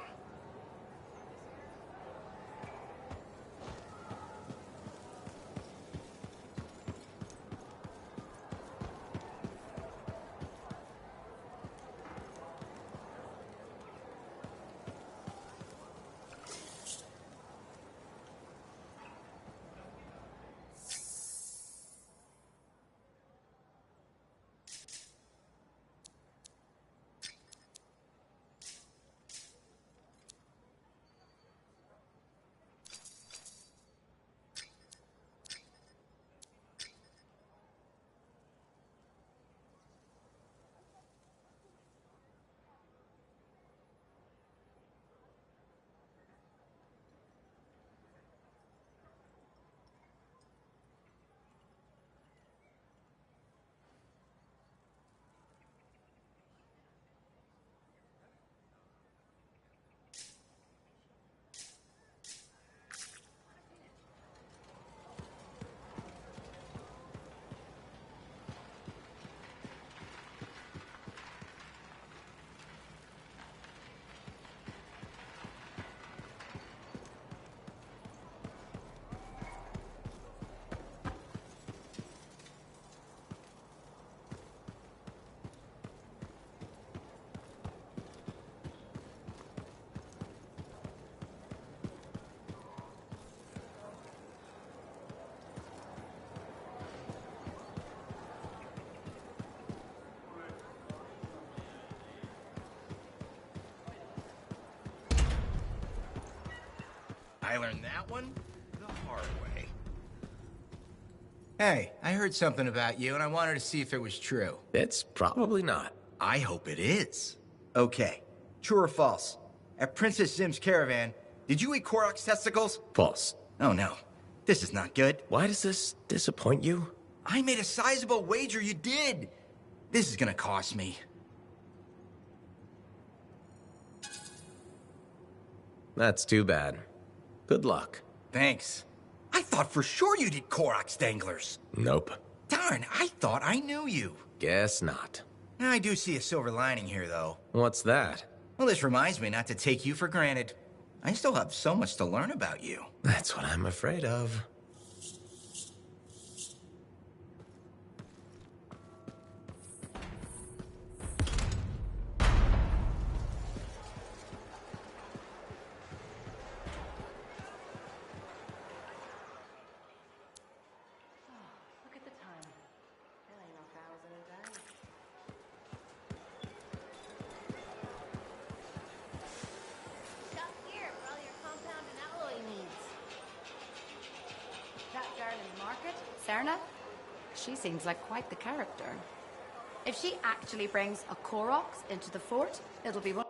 I learned that one the hard way. Hey, I heard something about you, and I wanted to see if it was true. It's probably not. I hope it is. Okay, true or false? At Princess Zim's caravan, did you eat Korok's testicles? False. Oh no, this is not good. Why does this disappoint you? I made a sizable wager you did. This is gonna cost me. That's too bad. Good luck. Thanks. I thought for sure you'd eat Korok's danglers. Nope. Darn, I thought I knew you. Guess not. I do see a silver lining here, though. What's that? Well, this reminds me not to take you for granted. I still have so much to learn about you. That's what I'm afraid of. She seems like quite the character. If she actually brings a Koroks into the fort, it'll be one.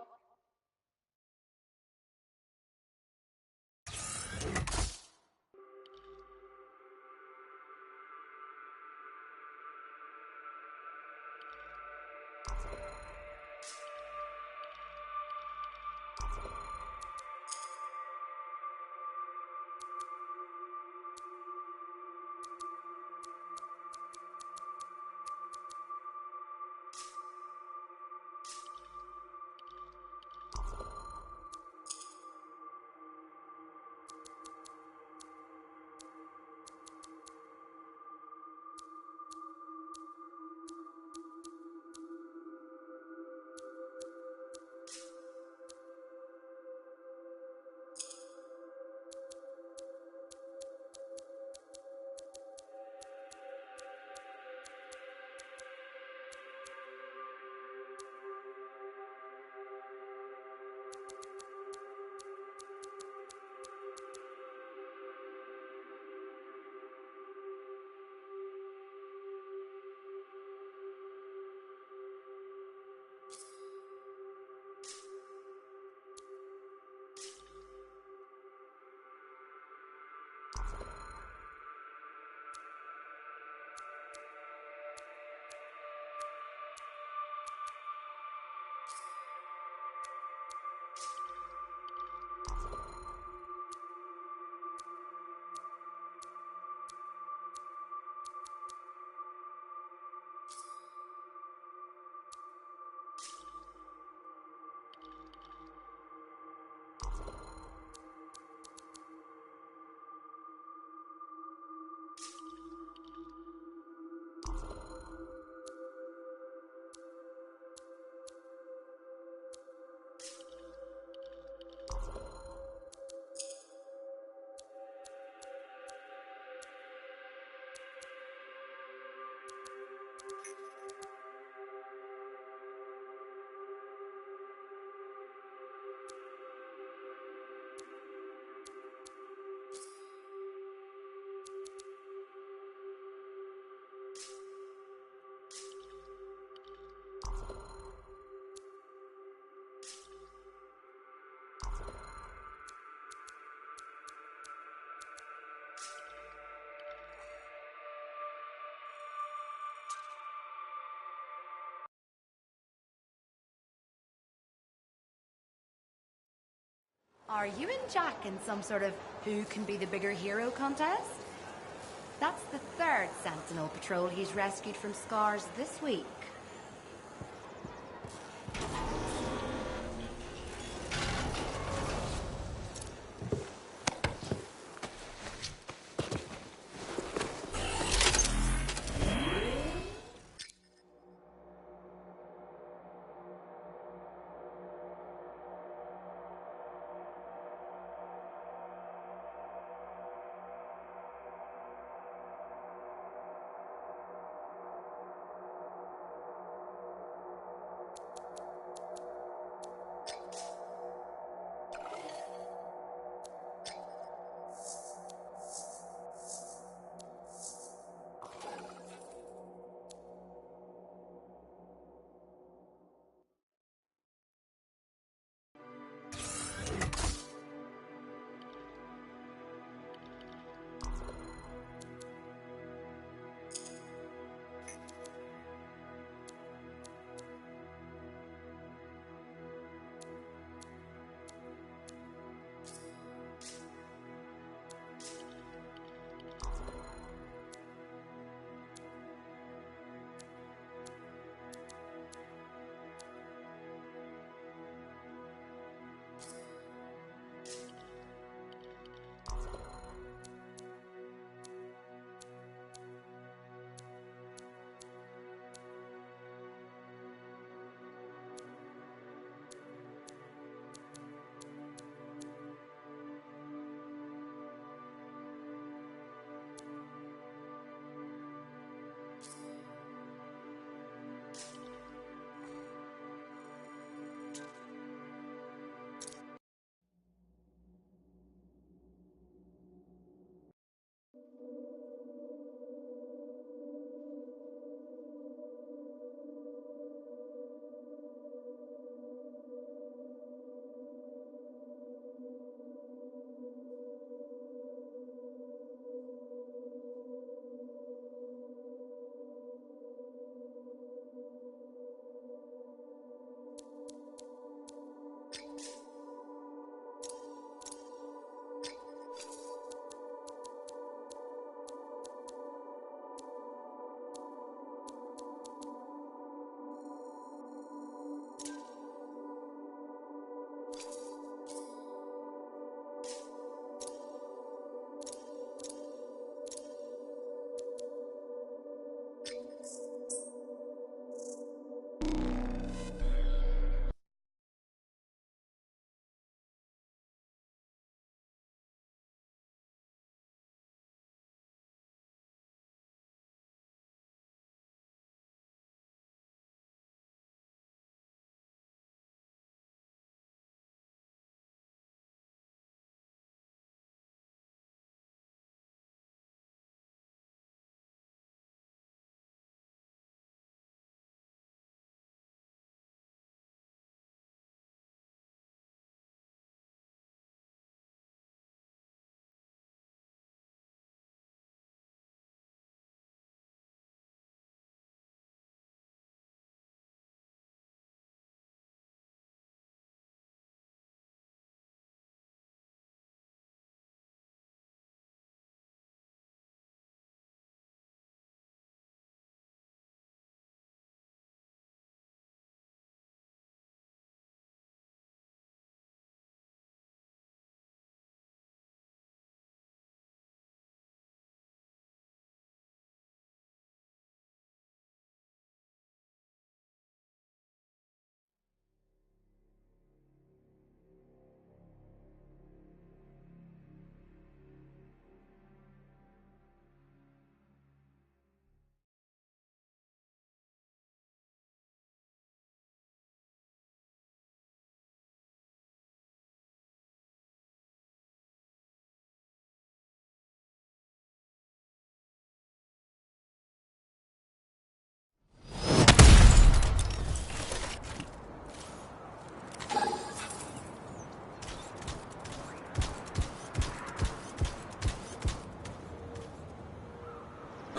Are you and Jack in some sort of who can be the bigger hero contest? That's the third Sentinel patrol he's rescued from Scars this week.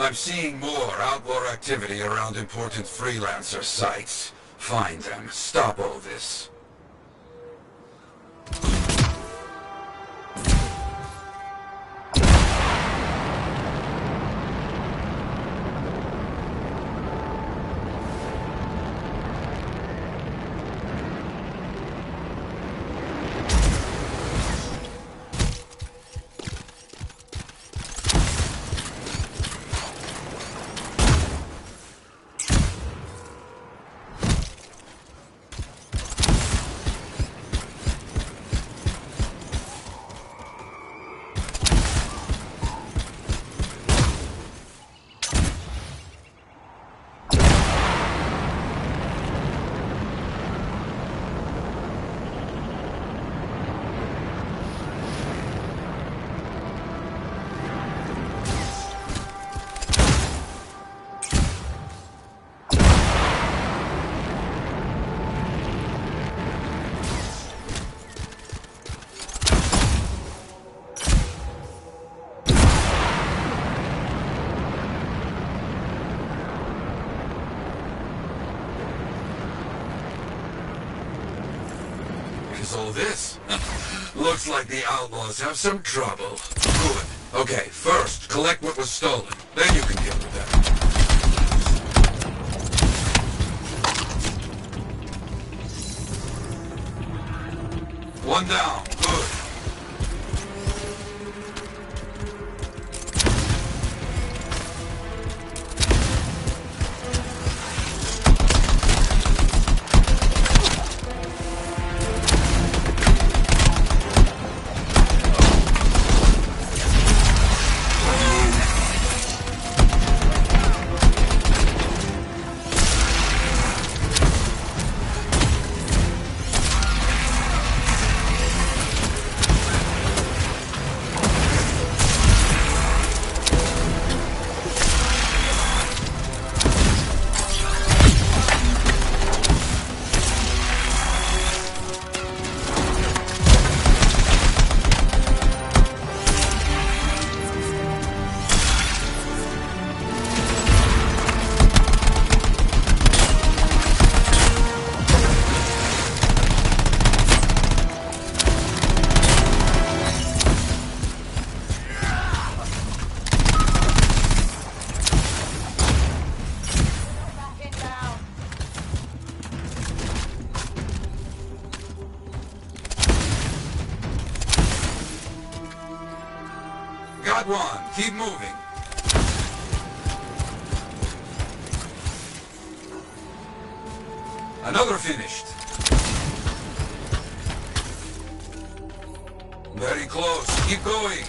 I'm seeing more outlaw activity around important freelancer sites. Find them. Stop all this. All this? Looks like the outlaws have some trouble. Good. Okay, first, collect what was stolen. Then you can deal with that. One down. Good. Got one. Keep moving. Another finished. Very close. Keep going.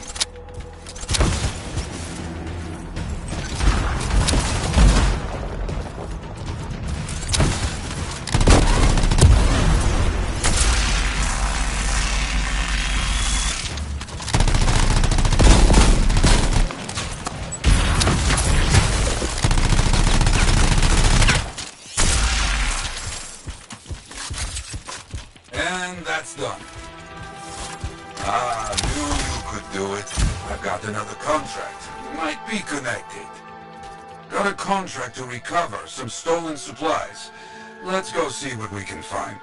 And that's done. Ah, knew you could do it. I've got another contract. Might be connected. Got a contract to recover some stolen supplies. Let's go see what we can find.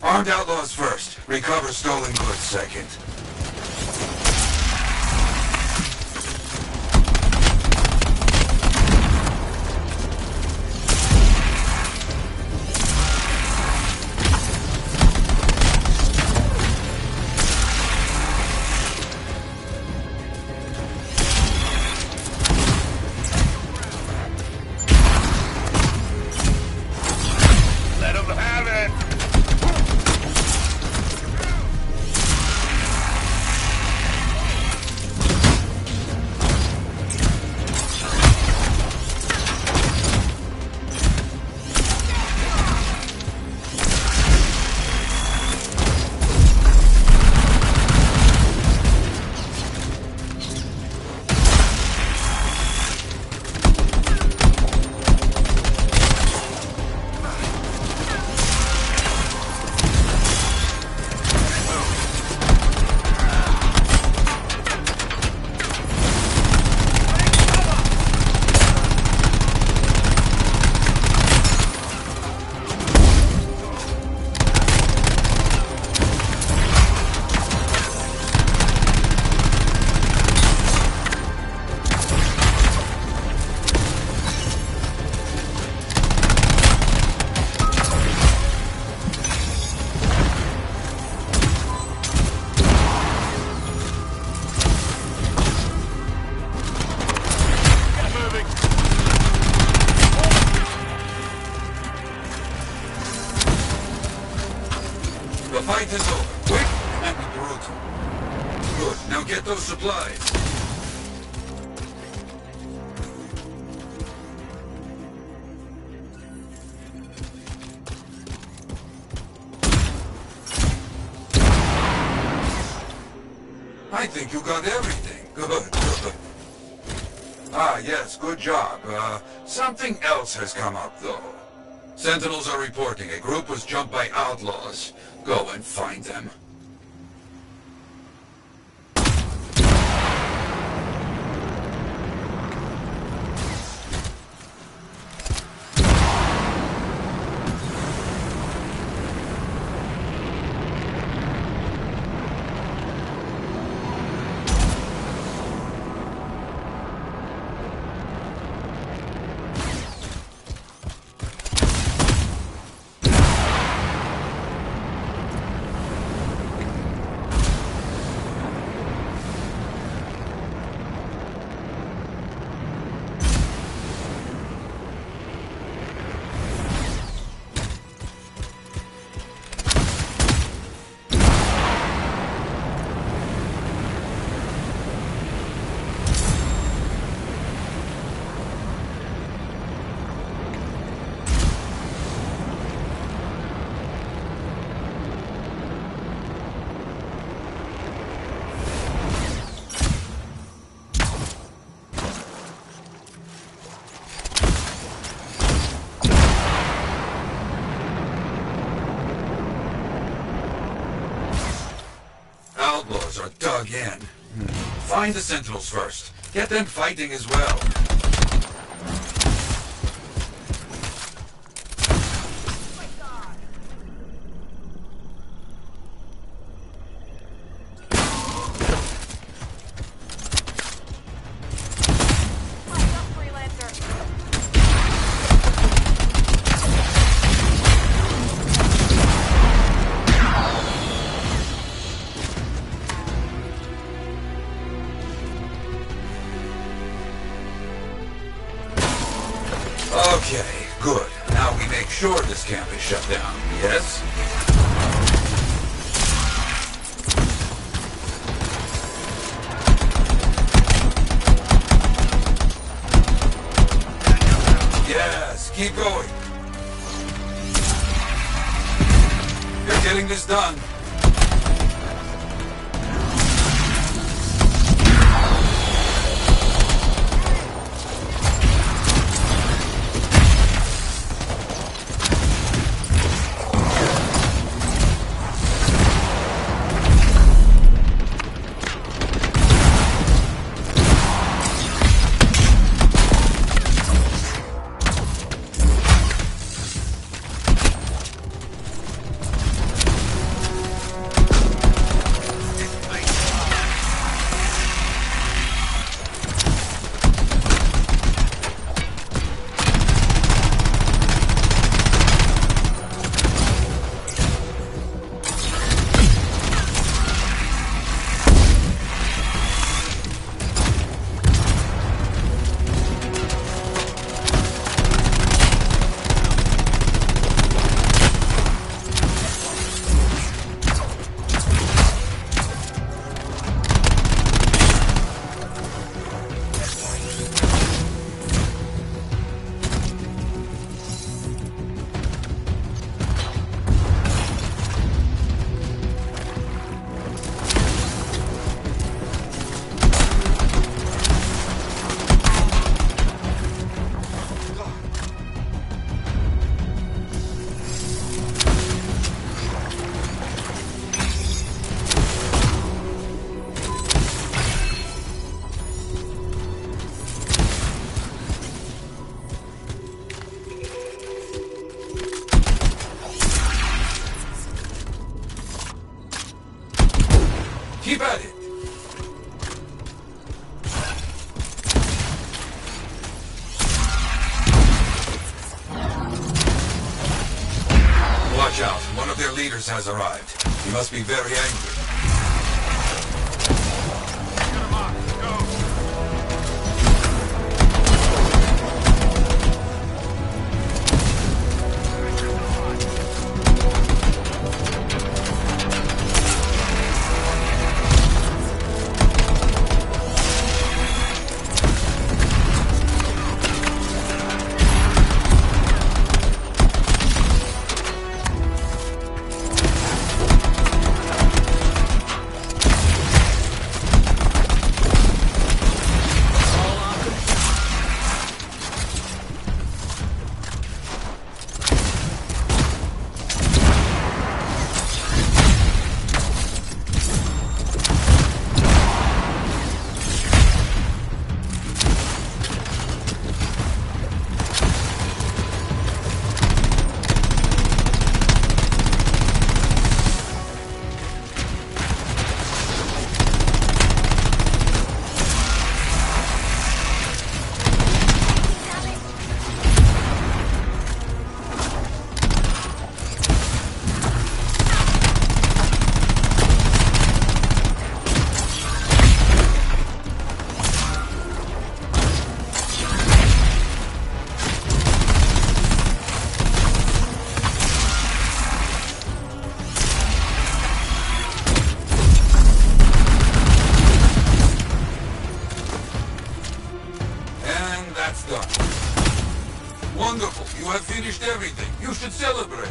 Armed outlaws first. Recover stolen goods second. Let them have it! The fight is over. Quick and brutal. Good. Now get those supplies. I think you got everything. Good. Ah, yes, good job. Something else has come up, though. Sentinels are reporting a group was jumped by outlaws. Go and find them. Outlaws are dug in. Find the Sentinels first. Get them fighting as well. Okay, good. Now we make sure this camp is shut down, yes? Yes, keep going. You're getting this done. Keep at it. Watch out. One of their leaders has arrived. He must be very angry. Wonderful. You have finished everything. You should celebrate.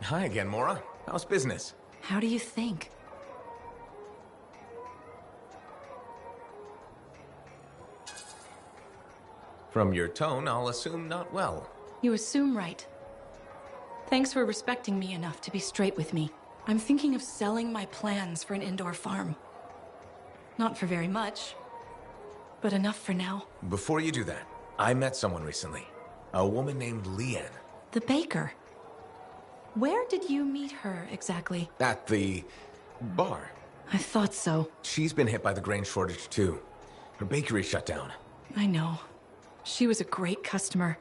Hi again, Mora. How's business? How do you think? From your tone, I'll assume not well. You assume right. Thanks for respecting me enough to be straight with me. I'm thinking of selling my plans for an indoor farm. Not for very much, but enough for now. Before you do that, I met someone recently. A woman named Leanne. The baker. Where did you meet her exactly? At the bar. I thought so. She's been hit by the grain shortage too. Her bakery shut down. I know. She was a great customer.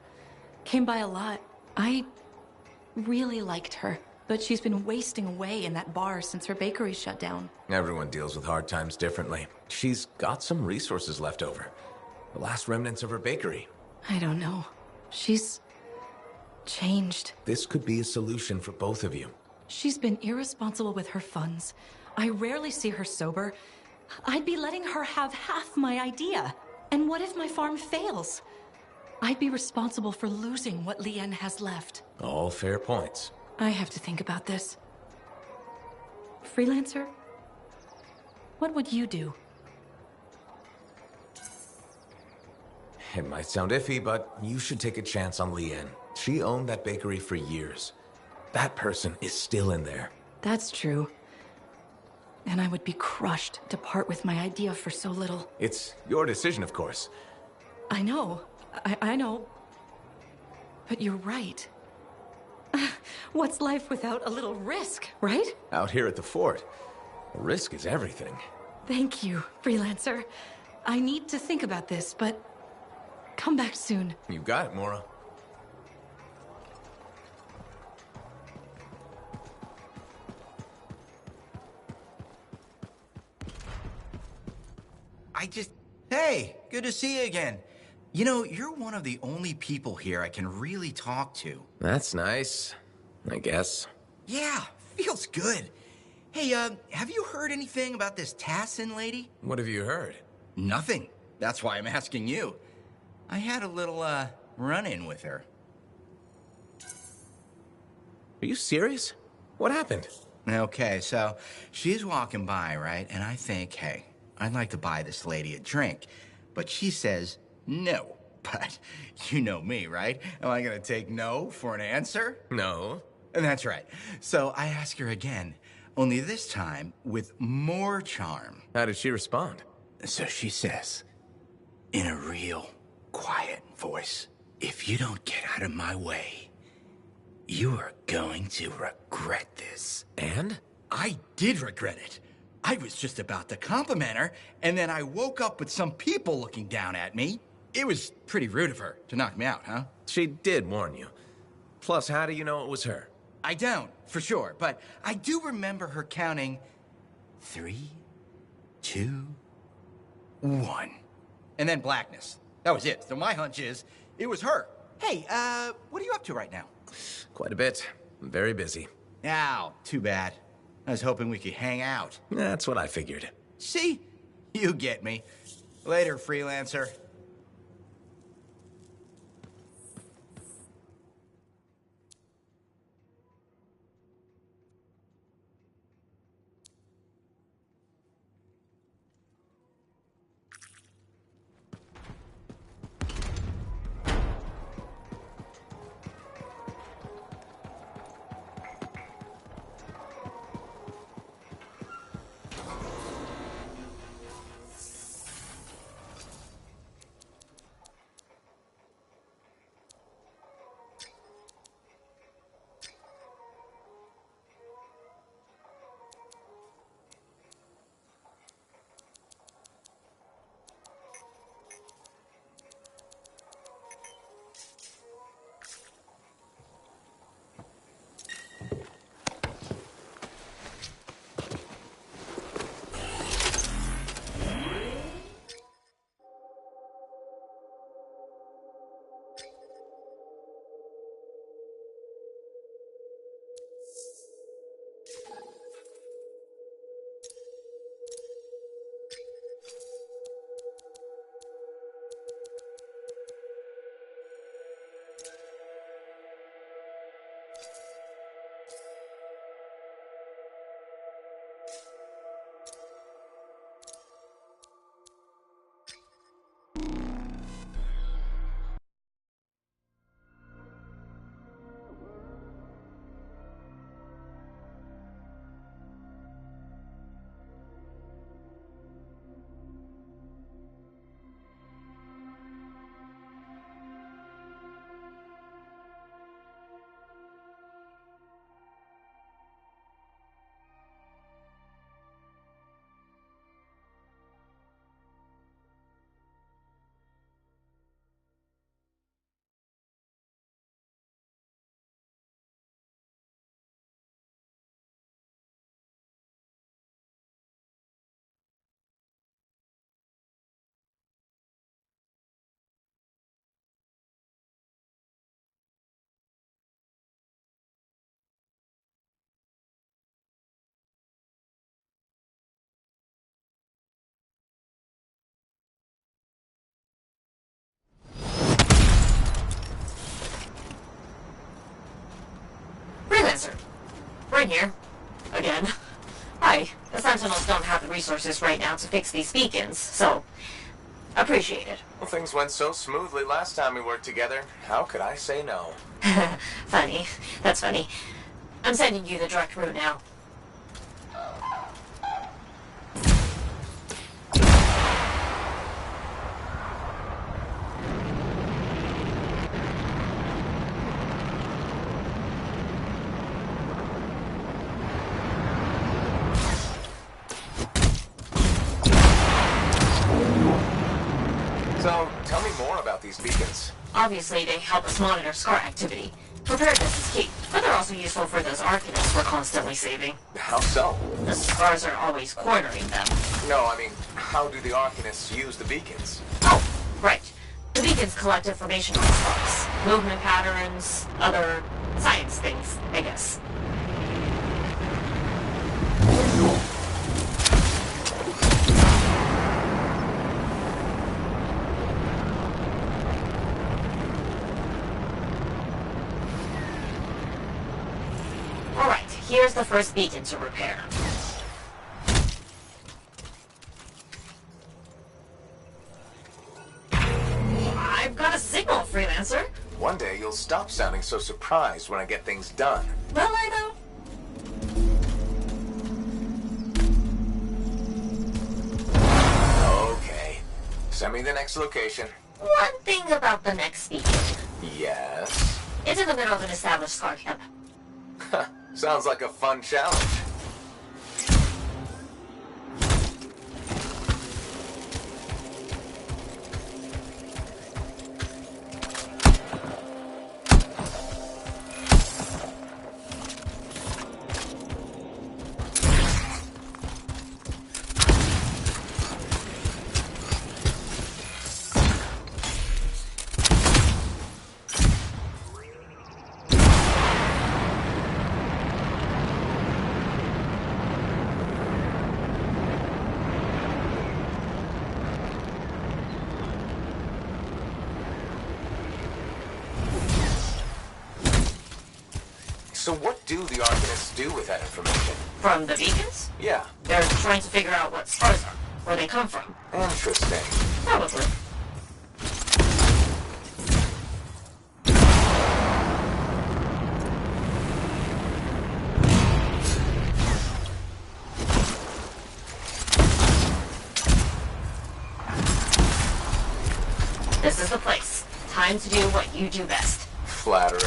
Came by a lot. I really liked her. But she's been wasting away in that bar since her bakery shut down. Everyone deals with hard times differently. She's got some resources left over. The last remnants of her bakery. I don't know. She's changed. This could be a solution for both of you. She's been irresponsible with her funds. I rarely see her sober. I'd be letting her have half my idea. And what if my farm fails? I'd be responsible for losing what Leanne has left. All fair points. I have to think about this. Freelancer? What would you do? It might sound iffy, but you should take a chance on Leanne. She owned that bakery for years. That person is still in there. That's true. And I would be crushed to part with my idea for so little. It's your decision, of course. I know. I know. But you're right. What's life without a little risk, right? Out here at the fort, risk is everything. Thank you, Freelancer. I need to think about this, but come back soon. You got it, Mora. Hey, good to see you again. You know, you're one of the only people here I can really talk to. That's nice, I guess. Yeah, feels good. Hey, have you heard anything about this Tassin lady? What have you heard? Nothing. That's why I'm asking you. I had a little, run-in with her. Are you serious? What happened? Okay, so she's walking by, right? And I think, hey, I'd like to buy this lady a drink. But she says no. But you know me, right? Am I gonna take no for an answer? No. And that's right. So I ask her again, only this time with more charm. How did she respond? So she says, in a real quiet voice, if you don't get out of my way, you are going to regret this. And? I did regret it. I was just about to compliment her, and then I woke up with some people looking down at me. It was pretty rude of her to knock me out, huh? She did warn you. Plus, how do you know it was her? I don't, for sure, but I do remember her counting 3, 2, 1. And then blackness. That was it. So my hunch is, it was her. Hey, what are you up to right now? Quite a bit. I'm very busy. Ow, too bad. I was hoping we could hang out. That's what I figured. See? You get me. Later, Freelancer. We're here. Again. Hi. The Sentinels don't have the resources right now to fix these beacons, so... appreciate it. Well, things went so smoothly last time we worked together. How could I say no? Funny. That's funny. I'm sending you the direct route now. So, tell me more about these beacons. Obviously, they help us monitor scar activity. Preparedness is key, but they're also useful for those arcanists we're constantly saving. How so? The scars are always cornering them. No, I mean, how do the arcanists use the beacons? Oh, right. The beacons collect information on scars. Movement patterns, other science things, I guess. Here's the first beacon to repair. I've got a signal, Freelancer. One day you'll stop sounding so surprised when I get things done. Will I, though? Okay. Send me the next location. One thing about the next beacon. Yes? It's in the middle of an established scar camp. Sounds like a fun challenge. So what do the Arcanists do with that information? From the beacons? Yeah. They're trying to figure out what stars are, where they come from. Interesting. Probably. This is the place. Time to do what you do best. Flatterer.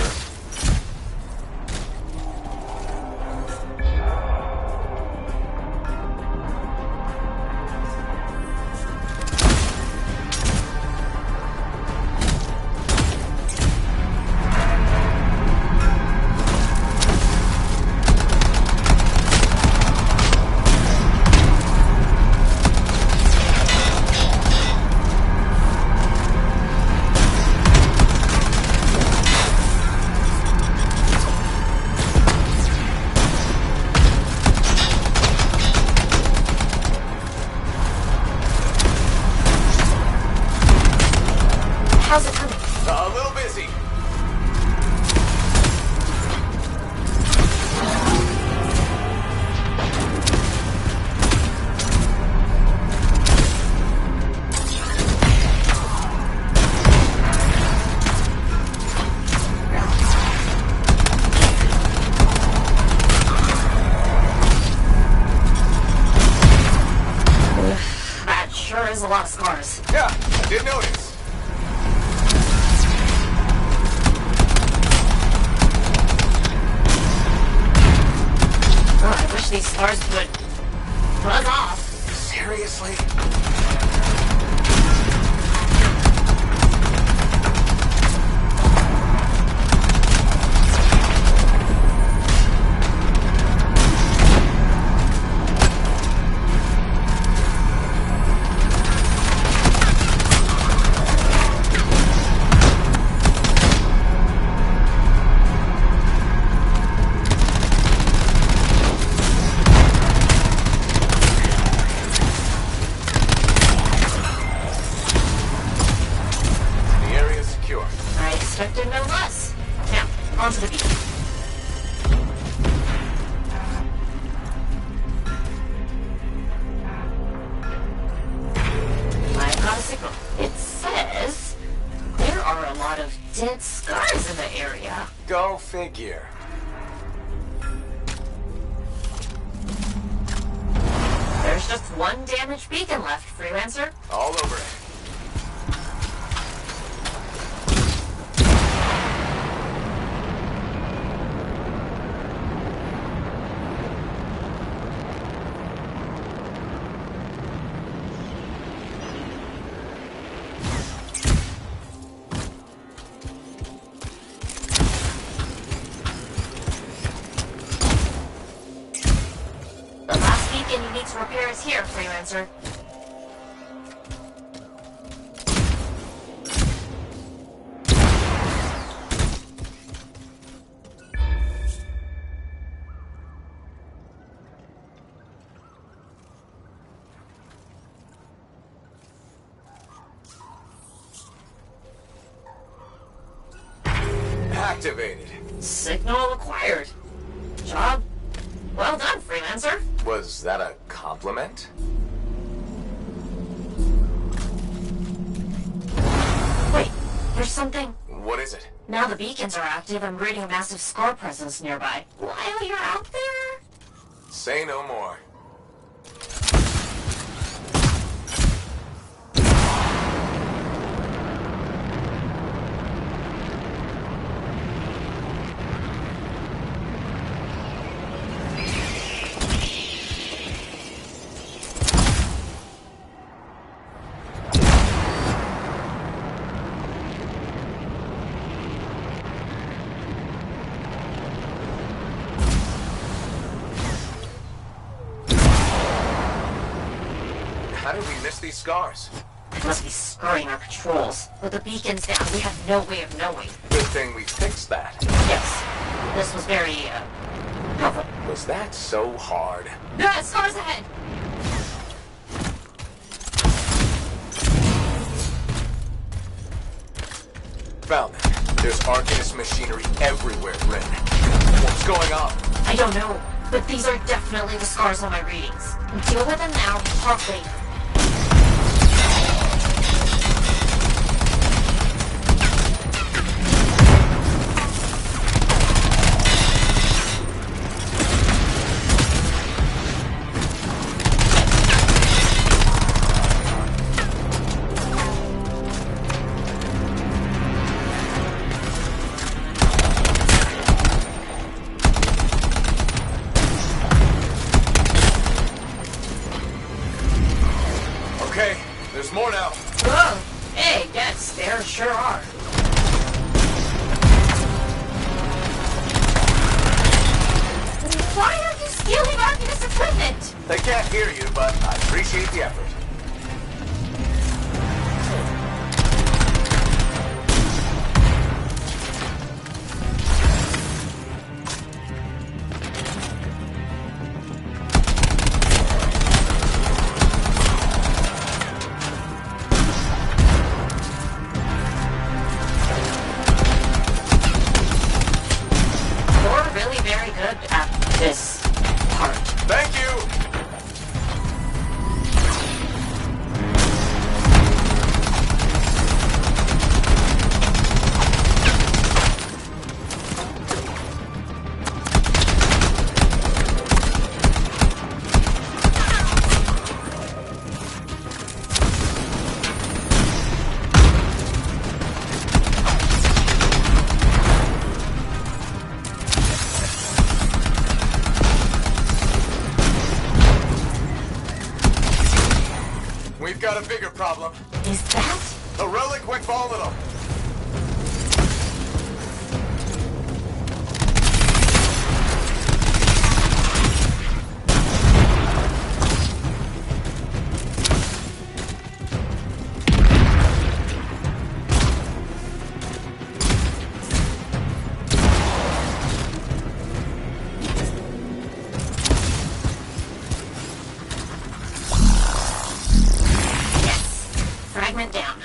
How's it coming? A little busy. That sure is a lot of scars. Yeah, I did notice. Oh, I wish these scars would buzz off. Seriously? figure. There's just one damaged beacon left, Freelancer. All over it. You need to repair is here, Freelancer. Activated. Signal acquired. Job well done, Freelancer. Was that a compliment? Wait, there's something. What is it? Now the beacons are active, I'm reading a massive scar presence nearby. While you're out there? Say no more. How did we miss these scars? It must be scurrying our patrols. With the beacons down, we have no way of knowing. Good thing we fixed that. Yes. This was very, helpful. Was that so hard? Yeah, scars ahead! Found them. There's Arcanist machinery everywhere, Rin. What's going on? I don't know, but these are definitely the scars on my readings. Deal with them now, talk later. There's more now. Whoa! Hey, yes, there sure are. Why are you stealing Arcanist equipment? They can't hear you, but I appreciate the effort. This part. Thank you! We've got a bigger problem. Is that? The relic went volatile. Fragment down.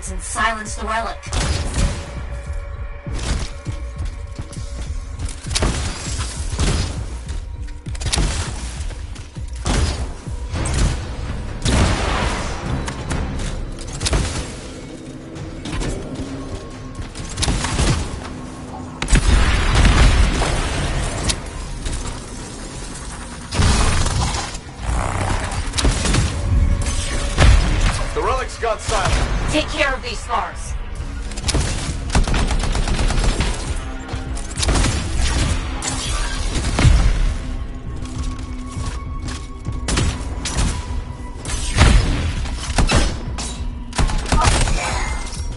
experience and silence the relic. The relic's gone silent. Take care of these scars.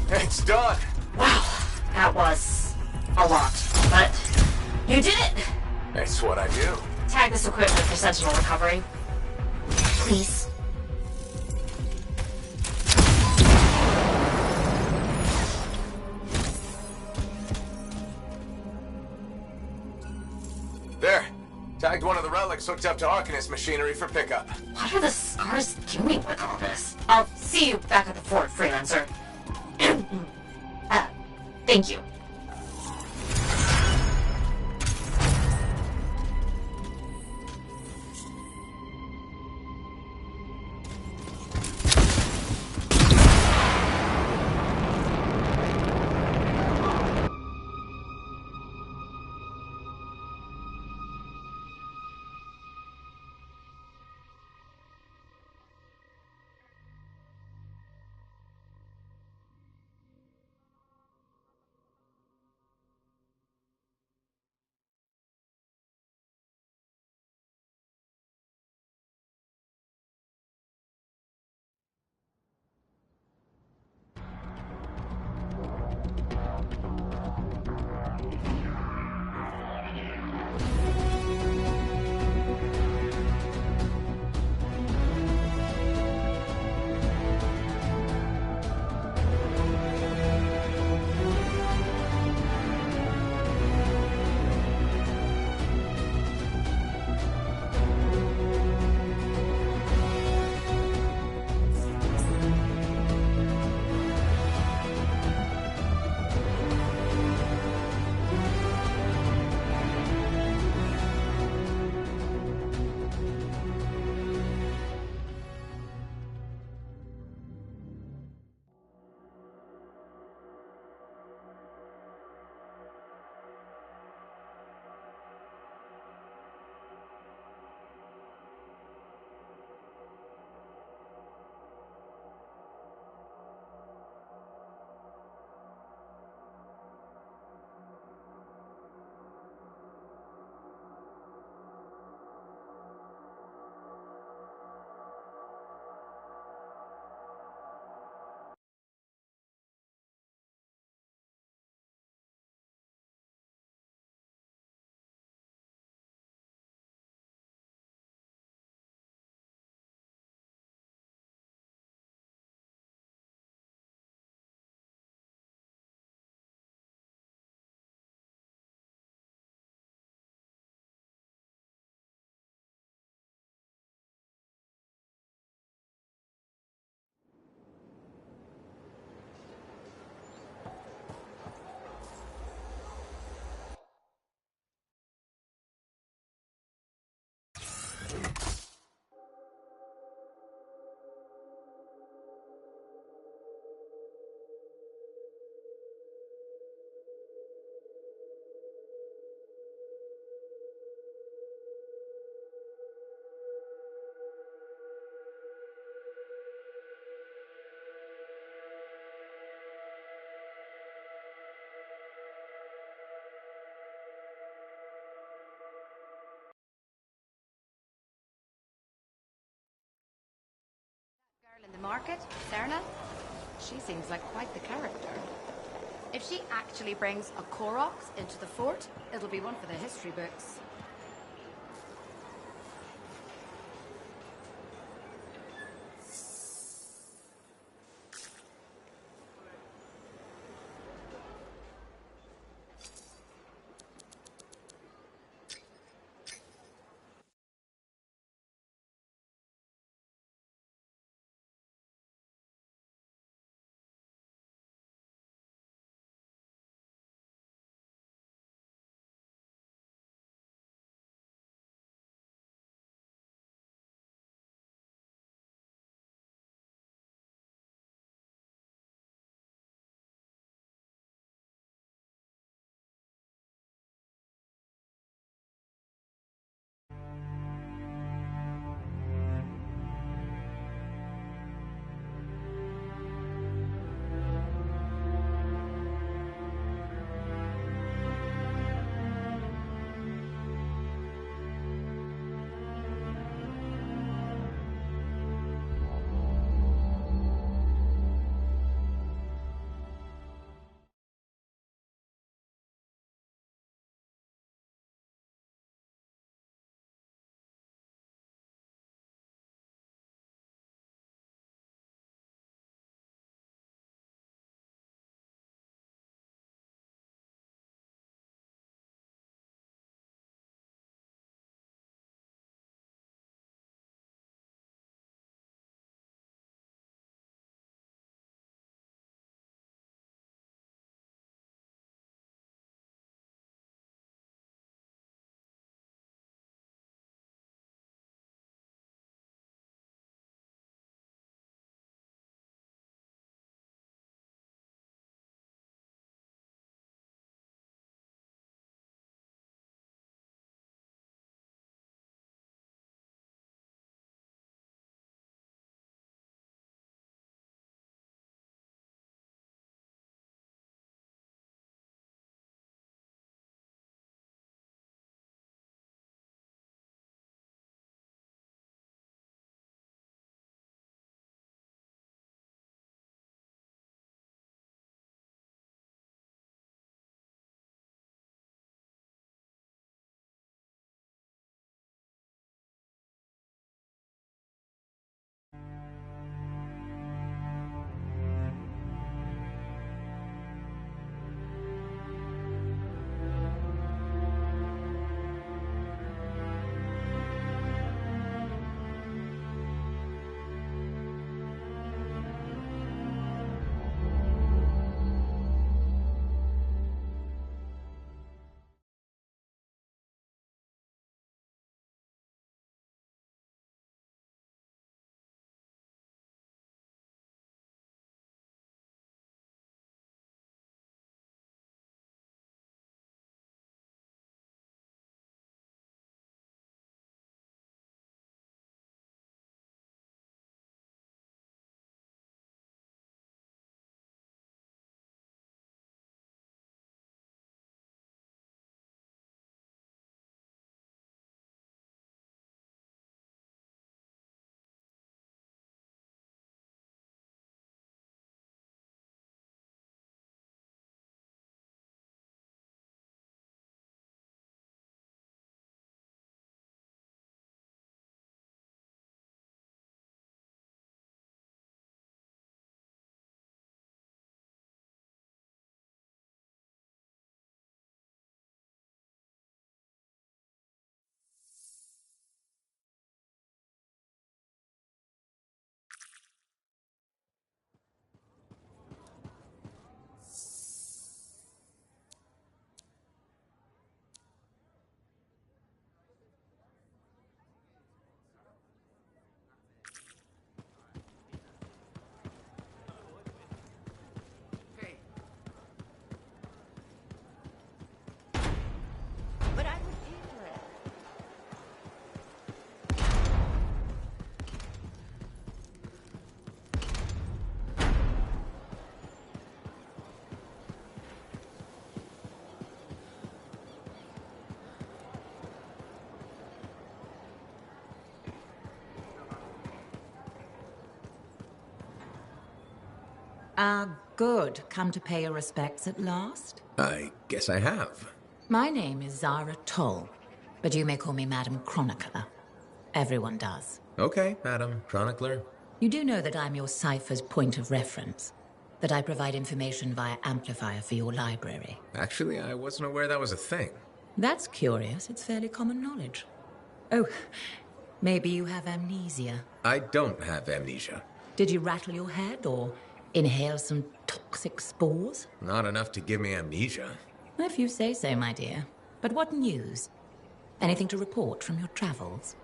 It's done. Wow, that was a lot, but you did it! That's what I do. Tag this equipment for Sentinel recovery. Please. There. Tagged one of the relics hooked up to Arcanist machinery for pickup. What are the scars doing with all this? I'll see you back at the fort, Freelancer. Thank you. In the market, Serna? She seems like quite the character. If she actually brings a Koroks into the fort, it'll be one for the history books. Ah, good. Come to pay your respects at last? I guess I have. My name is Zara Toll, but you may call me Madam Chronicler. Everyone does. Okay, Madam Chronicler. You do know that I'm your cipher's point of reference, that I provide information via amplifier for your library. Actually, I wasn't aware that was a thing. That's curious. It's fairly common knowledge. Oh, maybe you have amnesia. I don't have amnesia. Did you rattle your head or inhale some toxic spores? Not enough to give me amnesia. If you say so, my dear. But what news? Anything to report from your travels?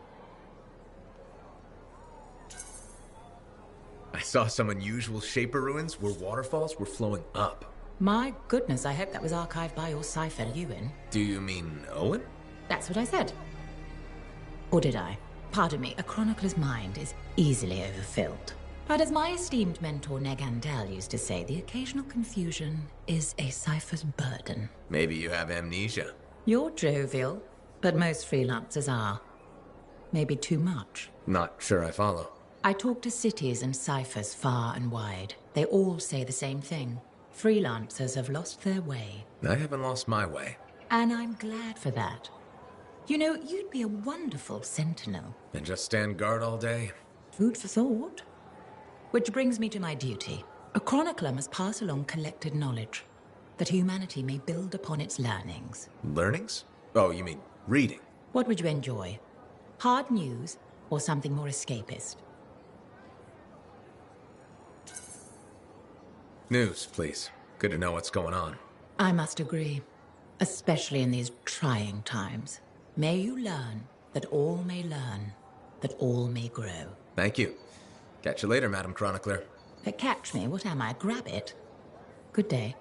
I saw some unusual shaper ruins where waterfalls were flowing up. My goodness, I hope that was archived by your cipher, Ewan. Do you mean Owen? That's what I said. Or did I? Pardon me, a chronicler's mind is easily overfilled. But as my esteemed mentor Negandel used to say, the occasional confusion is a cipher's burden. Maybe you have amnesia. You're jovial, but most freelancers are. Maybe too much. Not sure I follow. I talk to cities and ciphers far and wide. They all say the same thing. Freelancers have lost their way. I haven't lost my way. And I'm glad for that. You know, you'd be a wonderful sentinel. And just stand guard all day? Food for thought. Which brings me to my duty. A chronicler must pass along collected knowledge, that humanity may build upon its learnings. Learnings? Oh, you mean reading? What would you enjoy? Hard news or something more escapist? News, please. Good to know what's going on. I must agree, especially in these trying times. May you learn that all may learn, that all may grow. Thank you. Catch you later, Madam Chronicler. Catch me? What am I? Grab it? Good day.